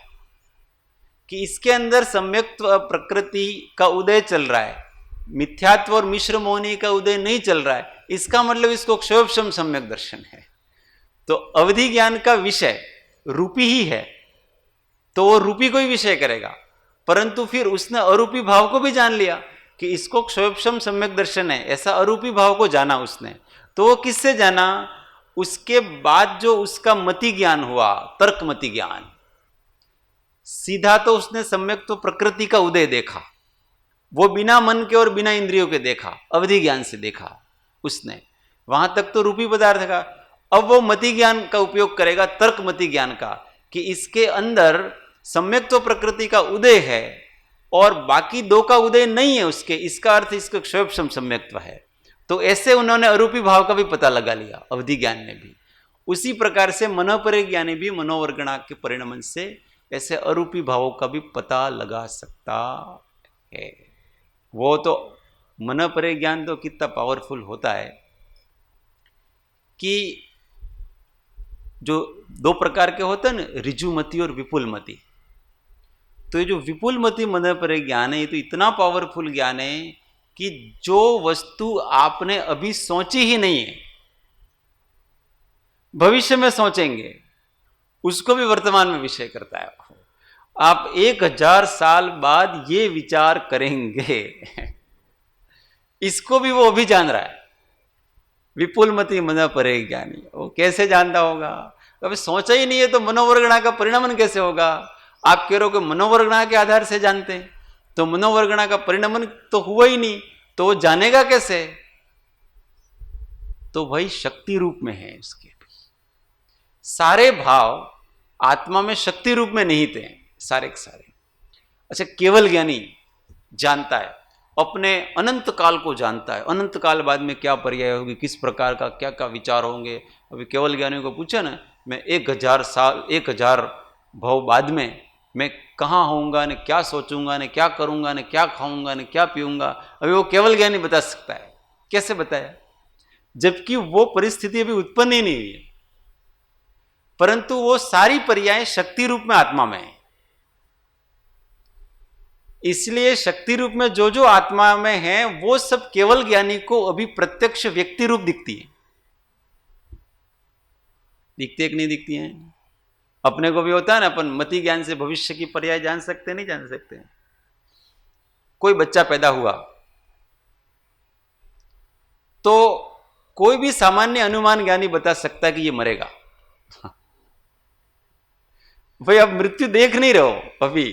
कि इसके अंदर सम्यक्त्व प्रकृति का उदय चल रहा है, मिथ्यात्व और मिश्र मोहनी का उदय नहीं चल रहा है, इसका मतलब इसको क्षोभशम सम्यक दर्शन है। तो अवधि ज्ञान का विषय रूपी ही है, तो वो रूपी को ही विषय करेगा, परंतु फिर उसने अरूपी भाव को भी जान लिया कि इसको क्षोभशम सम्यक दर्शन है, ऐसा अरूपी भाव को जाना उसने। तो वो किससे जाना, उसके बाद जो उसका मति ज्ञान हुआ, तर्क मति ज्ञान, सीधा तो उसने सम्यक तो प्रकृति का उदय देखा, वो बिना मन के और बिना इंद्रियों के देखा, अवधि ज्ञान से देखा उसने, वहां तक तो रूपी पदार्थ का। अब वो मति ज्ञान का उपयोग करेगा, तर्क मति ज्ञान का, कि इसके अंदर सम्यक तो प्रकृति का उदय है, और बाकी दो का उदय नहीं है उसके, इसका अर्थ इसका क्षोभम सम्यक्त्व है। तो ऐसे उन्होंने अरूपी भाव का भी पता लगा लिया अवधि ज्ञान ने भी। उसी प्रकार से मनोपरे ज्ञानी भी मनोवर्गणा के परिणमन से ऐसे अरूपी भावों का भी पता लगा सकता है। वो तो मनोपरे ज्ञान तो कितना पावरफुल होता है कि जो दो प्रकार के होते हैं ना, ऋजुमति और विपुलमति। तो ये जो विपुलमति मनोपरे ज्ञान है, ये तो इतना पावरफुल ज्ञान है कि जो वस्तु आपने अभी सोची ही नहीं है, भविष्य में सोचेंगे, उसको भी वर्तमान में विषय करता है। आप 1000 साल बाद ये विचार करेंगे, इसको भी वो अभी जान रहा है। विपुलमति मनोपरे ज्ञानी, वो कैसे जानता होगा? कभी सोचा ही नहीं है तो मनोवर्गणा का परिणमन कैसे होगा? आप कह रहे हो कि मनोवर्गणा के आधार से जानते हैं, तो मनोवर्गणा का परिणमन तो हुआ ही नहीं, तो वो जानेगा कैसे? तो वही शक्ति रूप में है उसके। सारे भाव आत्मा में शक्ति रूप में निहित हैं, सारे के सारे। अच्छा, केवल ज्ञानी जानता है, अपने अनंत काल को जानता है, अनंत काल बाद में क्या पर्याय होगी, किस प्रकार का क्या क्या विचार होंगे। अभी केवल ज्ञानियों को पूछा ना, मैं 1000 साल 1000 भाव बाद में मैं कहाँ होऊंगा, ने क्या सोचूंगा, ने क्या करूंगा, ने क्या खाऊंगा, ने क्या पीऊंगा, अभी वो केवल ज्ञानी बता सकता है। कैसे बताया? जबकि वो परिस्थिति अभी उत्पन्न ही नहीं हुई है, परंतु वो सारी पर्याय शक्ति रूप में आत्मा में है। इसलिए शक्ति रूप में जो जो आत्मा में है वो सब केवल ज्ञानी को अभी प्रत्यक्ष व्यक्ति रूप दिखती है। दिखती है कि नहीं दिखती है? अपने को भी होता है ना, अपन मति ज्ञान से भविष्य की पर्याय जान सकते नहीं जान सकते? कोई बच्चा पैदा हुआ तो कोई भी सामान्य अनुमान ज्ञानी बता सकता है कि ये मरेगा। भाई अब मृत्यु देख नहीं रहे हो अभी,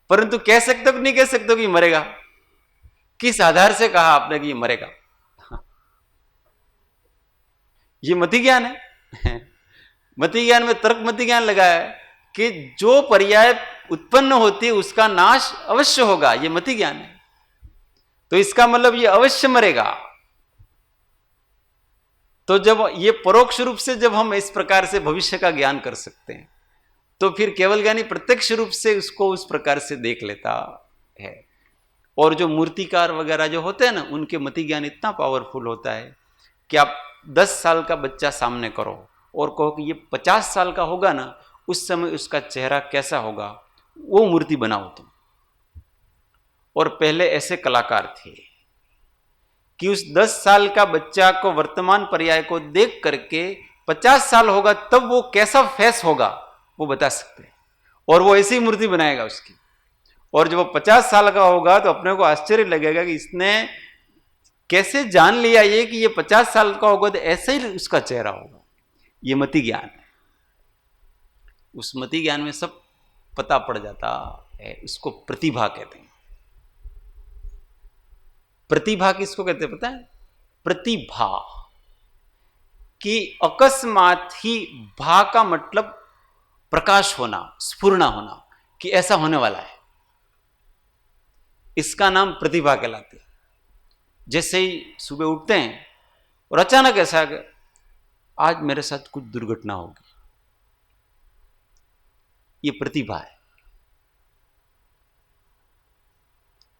परंतु कह सकते हो कि नहीं कह सकते हो कि मरेगा? किस आधार से कहा आपने कि ये मरेगा? ये मति ज्ञान है। मति ज्ञान में तर्क मति ज्ञान लगा है कि जो पर्याय उत्पन्न होती है उसका नाश अवश्य होगा, ये मति ज्ञान है। तो इसका मतलब ये अवश्य मरेगा। तो जब ये परोक्ष रूप से जब हम इस प्रकार से भविष्य का ज्ञान कर सकते हैं, तो फिर केवल ज्ञानी प्रत्यक्ष रूप से उसको उस प्रकार से देख लेता है। और जो मूर्तिकार वगैरह जो होते हैं ना, उनके मति ज्ञान इतना पावरफुल होता है कि आप 10 साल का बच्चा सामने करो और कहो कि ये 50 साल का होगा ना, उस समय उसका चेहरा कैसा होगा, वो मूर्ति बनाओ तुम। और पहले ऐसे कलाकार थे कि उस 10 साल का बच्चा को वर्तमान पर्याय को देख करके 50 साल होगा तब वो कैसा फेस होगा वो बता सकते हैं, और वो ऐसी मूर्ति बनाएगा उसकी। और जब वो 50 साल का होगा तो अपने को आश्चर्य लगेगा कि इसने कैसे जान लिया ये कि ये 50 साल का होगा तो ऐसे ही उसका चेहरा होगा। ये मति ज्ञान है। उस मति ज्ञान में सब पता पड़ जाता है। उसको प्रतिभा कहते हैं। प्रतिभा किसको कहते हैं पता है? प्रतिभा कि अकस्मात ही भा का मतलब प्रकाश होना, स्फुरना होना, कि ऐसा होने वाला है, इसका नाम प्रतिभा कहलाती है। जैसे ही सुबह उठते हैं और अचानक ऐसा कि आज मेरे साथ कुछ दुर्घटना होगी, ये प्रतिभा है,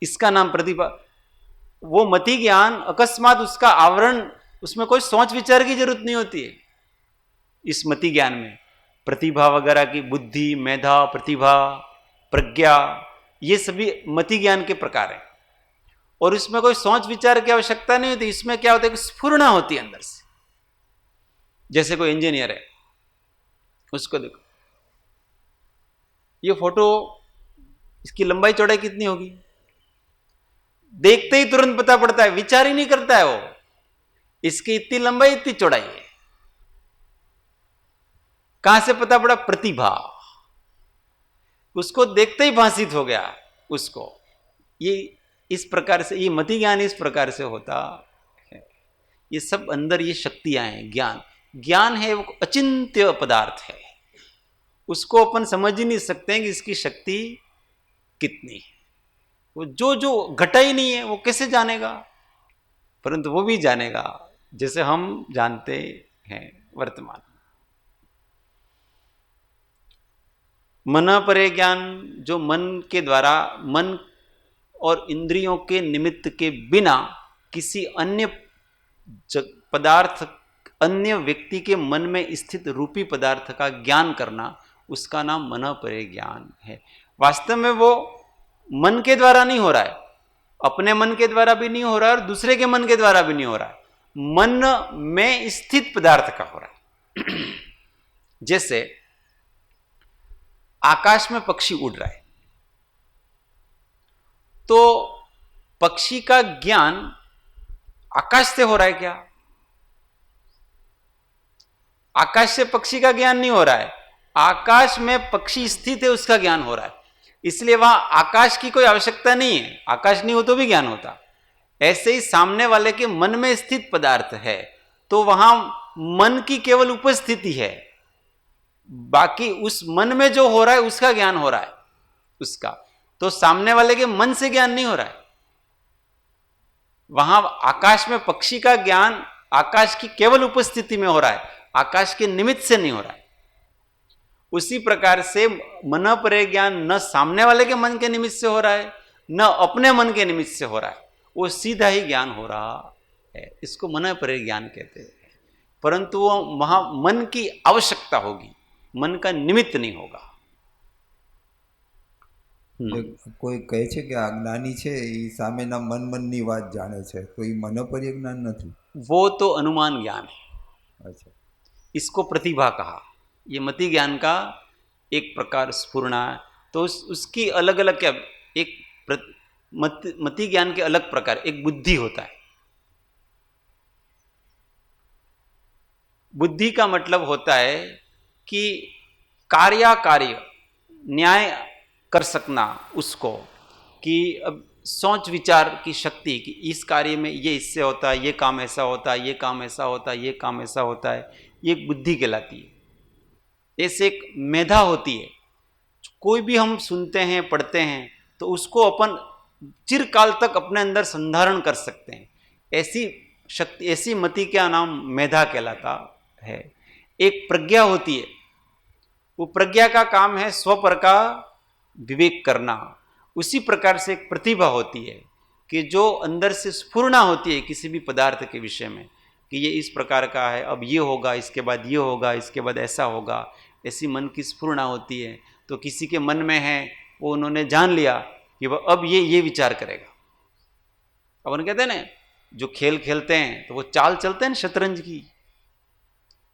इसका नाम प्रतिभा। वो मति ज्ञान अकस्मात उसका आवरण, उसमें कोई सोच विचार की जरूरत नहीं होती है। इस मति ज्ञान में प्रतिभा वगैरह की बुद्धि, मेधा, प्रतिभा, प्रज्ञा, ये सभी मति ज्ञान के प्रकार हैं। और इसमें कोई सोच विचार की आवश्यकता नहीं होती। इसमें क्या होता है कि स्फुरना होती है अंदर से। जैसे कोई इंजीनियर है, उसको देखो, ये फोटो, इसकी लंबाई चौड़ाई कितनी होगी, देखते ही तुरंत पता पड़ता है, विचार ही नहीं करता है वो, इसकी इतनी लंबाई इतनी चौड़ाई है। कहां से पता पड़ा? प्रतिभा। उसको देखते ही भाषित हो गया उसको। ये इस प्रकार से, ये मति ज्ञान इस प्रकार से होता है। ये सब अंदर ये शक्तियां हैं। ज्ञान, ज्ञान है वो अचिंत्य पदार्थ है, उसको अपन समझ ही नहीं सकते हैं कि इसकी शक्ति कितनी है। वो जो जो घटा ही नहीं है वो कैसे जानेगा? परंतु वो भी जानेगा जैसे हम जानते हैं वर्तमान। मन परे ज्ञान, जो मन के द्वारा, मन और इंद्रियों के निमित्त के बिना किसी अन्य पदार्थ, अन्य व्यक्ति के मन में स्थित रूपी पदार्थ का ज्ञान करना, उसका नाम मन परे ज्ञान है। वास्तव में वो मन के द्वारा नहीं हो रहा है, अपने मन के द्वारा भी नहीं हो रहा है और दूसरे के मन के द्वारा भी नहीं हो रहा है, मन में स्थित पदार्थ का हो रहा है। जैसे आकाश में पक्षी उड़ रहा है, तो पक्षी का ज्ञान आकाश से हो रहा है क्या? आकाश से पक्षी का ज्ञान नहीं हो रहा है, आकाश में पक्षी स्थित है उसका ज्ञान हो रहा है। इसलिए वहां आकाश की कोई आवश्यकता नहीं है, आकाश नहीं हो तो भी ज्ञान होता। ऐसे ही सामने वाले के मन में स्थित पदार्थ है तो वहां मन की केवल उपस्थिति है, बाकी उस मन में जो हो रहा है उसका ज्ञान हो रहा है उसका, तो सामने वाले के मन से ज्ञान नहीं हो रहा है। वहां आकाश में पक्षी का ज्ञान आकाश की केवल उपस्थिति में हो रहा है, आकाश के निमित्त से नहीं हो रहा है। उसी प्रकार से मन परे ज्ञान न सामने वाले के मन के निमित्त से हो रहा है, न अपने मन के निमित्त से हो रहा है, वो सीधा ही ज्ञान हो रहा है। इसको मन परे ज्ञान कहते हैं। परंतु वो वहां मन की आवश्यकता होगी, मन का निमित्त नहीं होगा। કોઈ કહે છે કે આ જ્ઞાની છે એ સામેના મનની વાત જાણે છે, તો એ મનોપર્ય જ્ઞાન નથી। वो तो अनुमान ज्ञान है, अच्छा, इसको प्रतिभा कहा। ये मति ज्ञान का एक प्रकार स्फुरना है, तो उसकी अलग अलग क्या, एक मति ज्ञान के अलग प्रकार, एक बुद्धि होता है। बुद्धि का मतलब होता है कि कार्य न्याय कर सकना उसको, कि अब सोच विचार की शक्ति, कि इस कार्य में ये इससे होता है, ये काम ऐसा होता है, ये काम ऐसा होता है, ये काम ऐसा होता है, ये एक बुद्धि कहलाती है। ऐसे एक मेधा होती है। कोई भी हम सुनते हैं पढ़ते हैं तो उसको अपन चिरकाल तक अपने अंदर संधारण कर सकते हैं। ऐसी शक्ति, ऐसी मति का नाम मेधा कहलाता है। एक प्रज्ञा होती है, वो प्रज्ञा का काम है स्वपर का विवेक करना। उसी प्रकार से एक प्रतिभा होती है कि जो अंदर से स्फुरना होती है किसी भी पदार्थ के विषय में, कि ये इस प्रकार का है, अब ये होगा, इसके बाद ये होगा, इसके बाद ऐसा होगा। ऐसी मन की स्फुरना होती है। तो किसी के मन में है, वो उन्होंने जान लिया कि वह अब ये विचार करेगा। अपन कहते हैं ना, जो खेल खेलते हैं तो वो चाल चलते हैं ना,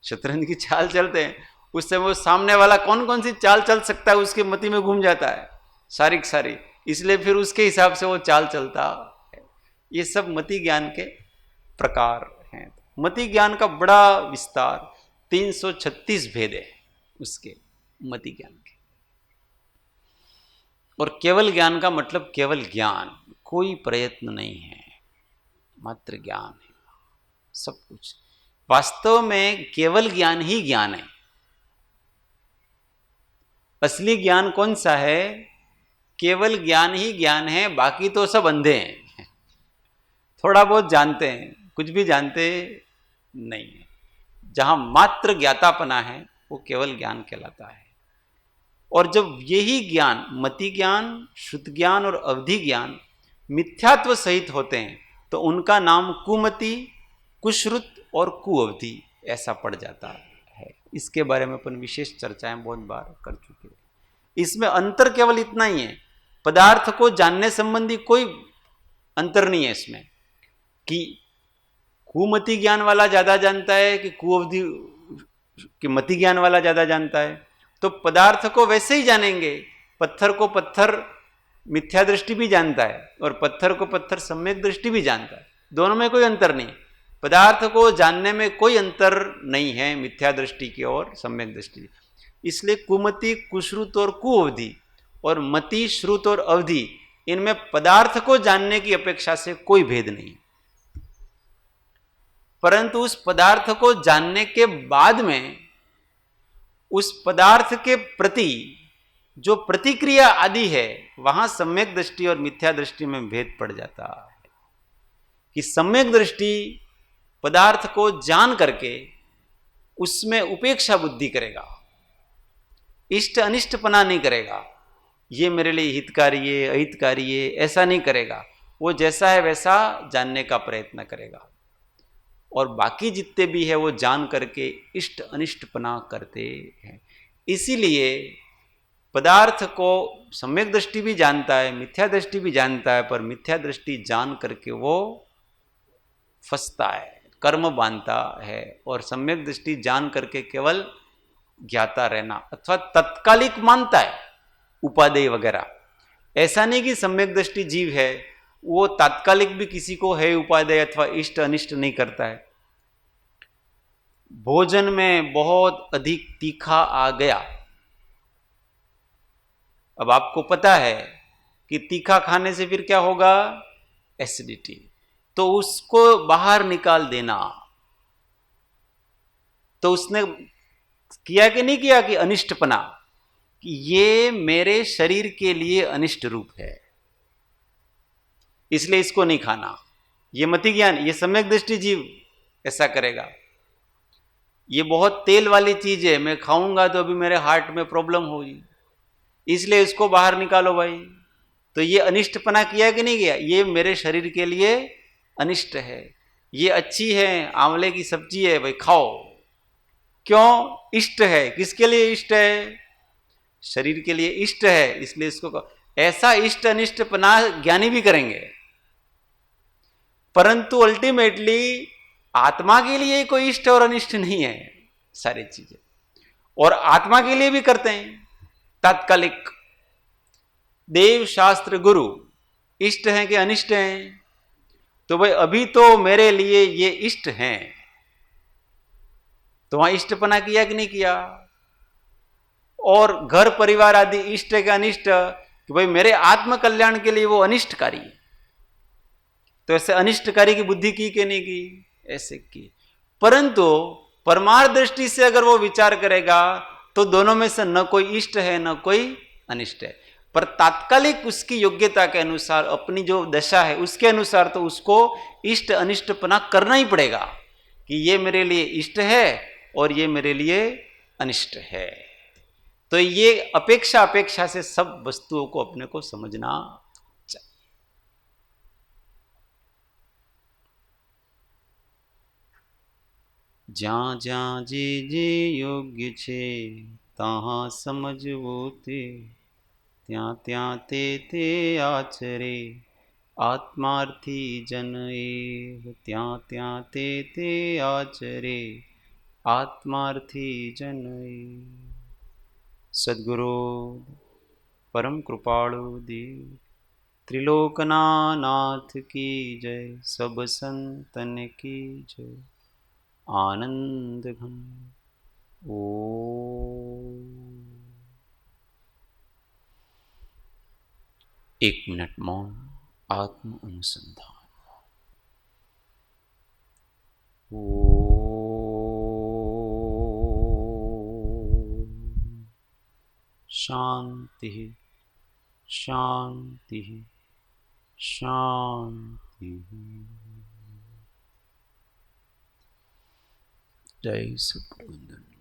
शतरंज की चाल चलते हैं, उस समय वो सामने वाला कौन कौन सी चाल चल सकता है उसके मति में घूम जाता है सारी, इसलिए फिर उसके हिसाब से वो चाल चलता है। ये सब मति ज्ञान के प्रकार हैं। मति ज्ञान का बड़ा विस्तार, 336 भेद है उसके मति ज्ञान के। और केवल ज्ञान का मतलब केवल ज्ञान, कोई प्रयत्न नहीं है, मात्र ज्ञान है सब कुछ। वास्तव में केवल ज्ञान ही ज्ञान है। असली ज्ञान कौन सा है? केवल ज्ञान ही ज्ञान है, बाकी तो सब अंधे हैं। थोड़ा बहुत जानते हैं, कुछ भी जानते नहीं है। जहां मात्र ज्ञातापना है वो केवल ज्ञान कहलाता है। और जब यही ज्ञान, मति ज्ञान, शुद्ध ज्ञान और अवधि ज्ञान मिथ्यात्व सहित होते हैं तो उनका नाम कुमति, कुश्रुत और कुअवधि ऐसा पड़ जाता है। इसके बारे में अपन विशेष चर्चाएं बहुत बार कर चुके हैं। इसमें अंतर केवल इतना ही है, पदार्थ को जानने संबंधी कोई अंतर नहीं है इसमें, कि कुमति ज्ञान वाला ज्यादा जानता है कि कुअवधि कि मति ज्ञान वाला ज्यादा जानता है। तो पदार्थ को वैसे ही जानेंगे। पत्थर को पत्थर मिथ्या दृष्टि भी जानता है और पत्थर को पत्थर सम्यक दृष्टि भी जानता है। दोनों में कोई अंतर नहीं। पदार्थ को जानने में कोई अंतर नहीं है, मिथ्या दृष्टि की और सम्यक दृष्टि। इसलिए कुमति, कुश्रुत और कुअवधि और मति, श्रुत और अवधि, इनमें पदार्थ को जानने की अपेक्षा से कोई भेद नहीं। परंतु उस पदार्थ को जानने के बाद में उस पदार्थ के प्रति जो प्रतिक्रिया आदि है वहां सम्यक दृष्टि और मिथ्या दृष्टि में भेद पड़ जाता है कि सम्यक दृष्टि पदार्थ को जान करके उसमें उपेक्षा बुद्धि करेगा, इष्ट अनिष्टपना नहीं करेगा, ये मेरे लिए हितकारी है अहितकारी है ऐसा नहीं करेगा, वो जैसा है वैसा जानने का प्रयत्न करेगा। और बाकी जितने भी है वो जान करके इष्ट अनिष्टपना करते हैं। इसीलिए पदार्थ को सम्यक दृष्टि भी जानता है, मिथ्या दृष्टि भी जानता है, पर मिथ्या दृष्टि जान करके वो फंसता है, कर्म बांधता है, और सम्यक दृष्टि जान करके केवल ज्ञाता रहना अथवा तत्कालिक मानता है उपादेय वगैरह। ऐसा नहीं कि सम्यक दृष्टि जीव है वो तात्कालिक भी किसी को है उपादेय अथवा इष्ट अनिष्ट नहीं करता है। भोजन में बहुत अधिक तीखा आ गया, अब आपको पता है कि तीखा खाने से फिर क्या होगा, एसिडिटी, तो उसको बाहर निकाल देना। तो उसने किया कि नहीं किया कि अनिष्टपना, कि ये मेरे शरीर के लिए अनिष्ट रूप है इसलिए इसको नहीं खाना, ये मति ज्ञान, ये सम्यक दृष्टि जीव ऐसा करेगा। ये बहुत तेल वाली चीज है, मैं खाऊंगा तो अभी मेरे हार्ट में प्रॉब्लम होगी इसलिए इसको बाहर निकालो भाई। तो ये अनिष्टपना किया कि नहीं किया, ये मेरे शरीर के लिए अनिष्ट है। ये अच्छी है, आंवले की सब्जी है भाई खाओ, क्यों, इष्ट है। किसके लिए इष्ट है, शरीर के लिए इष्ट है इसलिए इसको। ऐसा इष्ट अनिष्टपना ज्ञानी भी करेंगे, परंतु अल्टीमेटली आत्मा के लिए कोई इष्ट और अनिष्ट नहीं है सारी चीजें, और आत्मा के लिए भी करते हैं तात्कालिक। देव शास्त्र गुरु इष्ट हैं कि अनिष्ट हैं, तो भाई अभी तो मेरे लिए ये इष्ट हैं, तो वहां इष्टपना किया कि नहीं किया। और घर परिवार आदि इष्ट है कि अनिष्ट, कि भाई मेरे आत्म कल्याण के लिए वो अनिष्टकारी है, तो ऐसे अनिष्टकारी की बुद्धि की कि नहीं की, ऐसे की। परंतु परमार्थ दृष्टि से अगर वो विचार करेगा तो दोनों में से न कोई इष्ट है न कोई अनिष्ट है, पर तात्कालिक उसकी योग्यता के अनुसार अपनी जो दशा है उसके अनुसार तो उसको इष्ट अनिष्टपना करना ही पड़ेगा कि ये मेरे लिए इष्ट है और ये मेरे लिए अनिष्ट है। तो ये अपेक्षा अपेक्षा से सब वस्तुओं को अपने को समझना चाहिए। ज्યાં જ્યાં જે જે યોગ્ય છે તਹਾਂ સમજવો તે, ત્યાં ત્યાં તે તે આચરે આત્માર્થી જન એવ, ત્યાં ત્યાં તે તે આચરે આત્માર્થી જન એવ। સદગુરુ परम कृपाळु देव त्रिलोकनाथ की जय, सब संतन की जय। आनंद घन ओ। एक मिनट मौन, आत्म अनुसंधान। ओ शांति शांति शांति। जय सद्गुरुवंदन।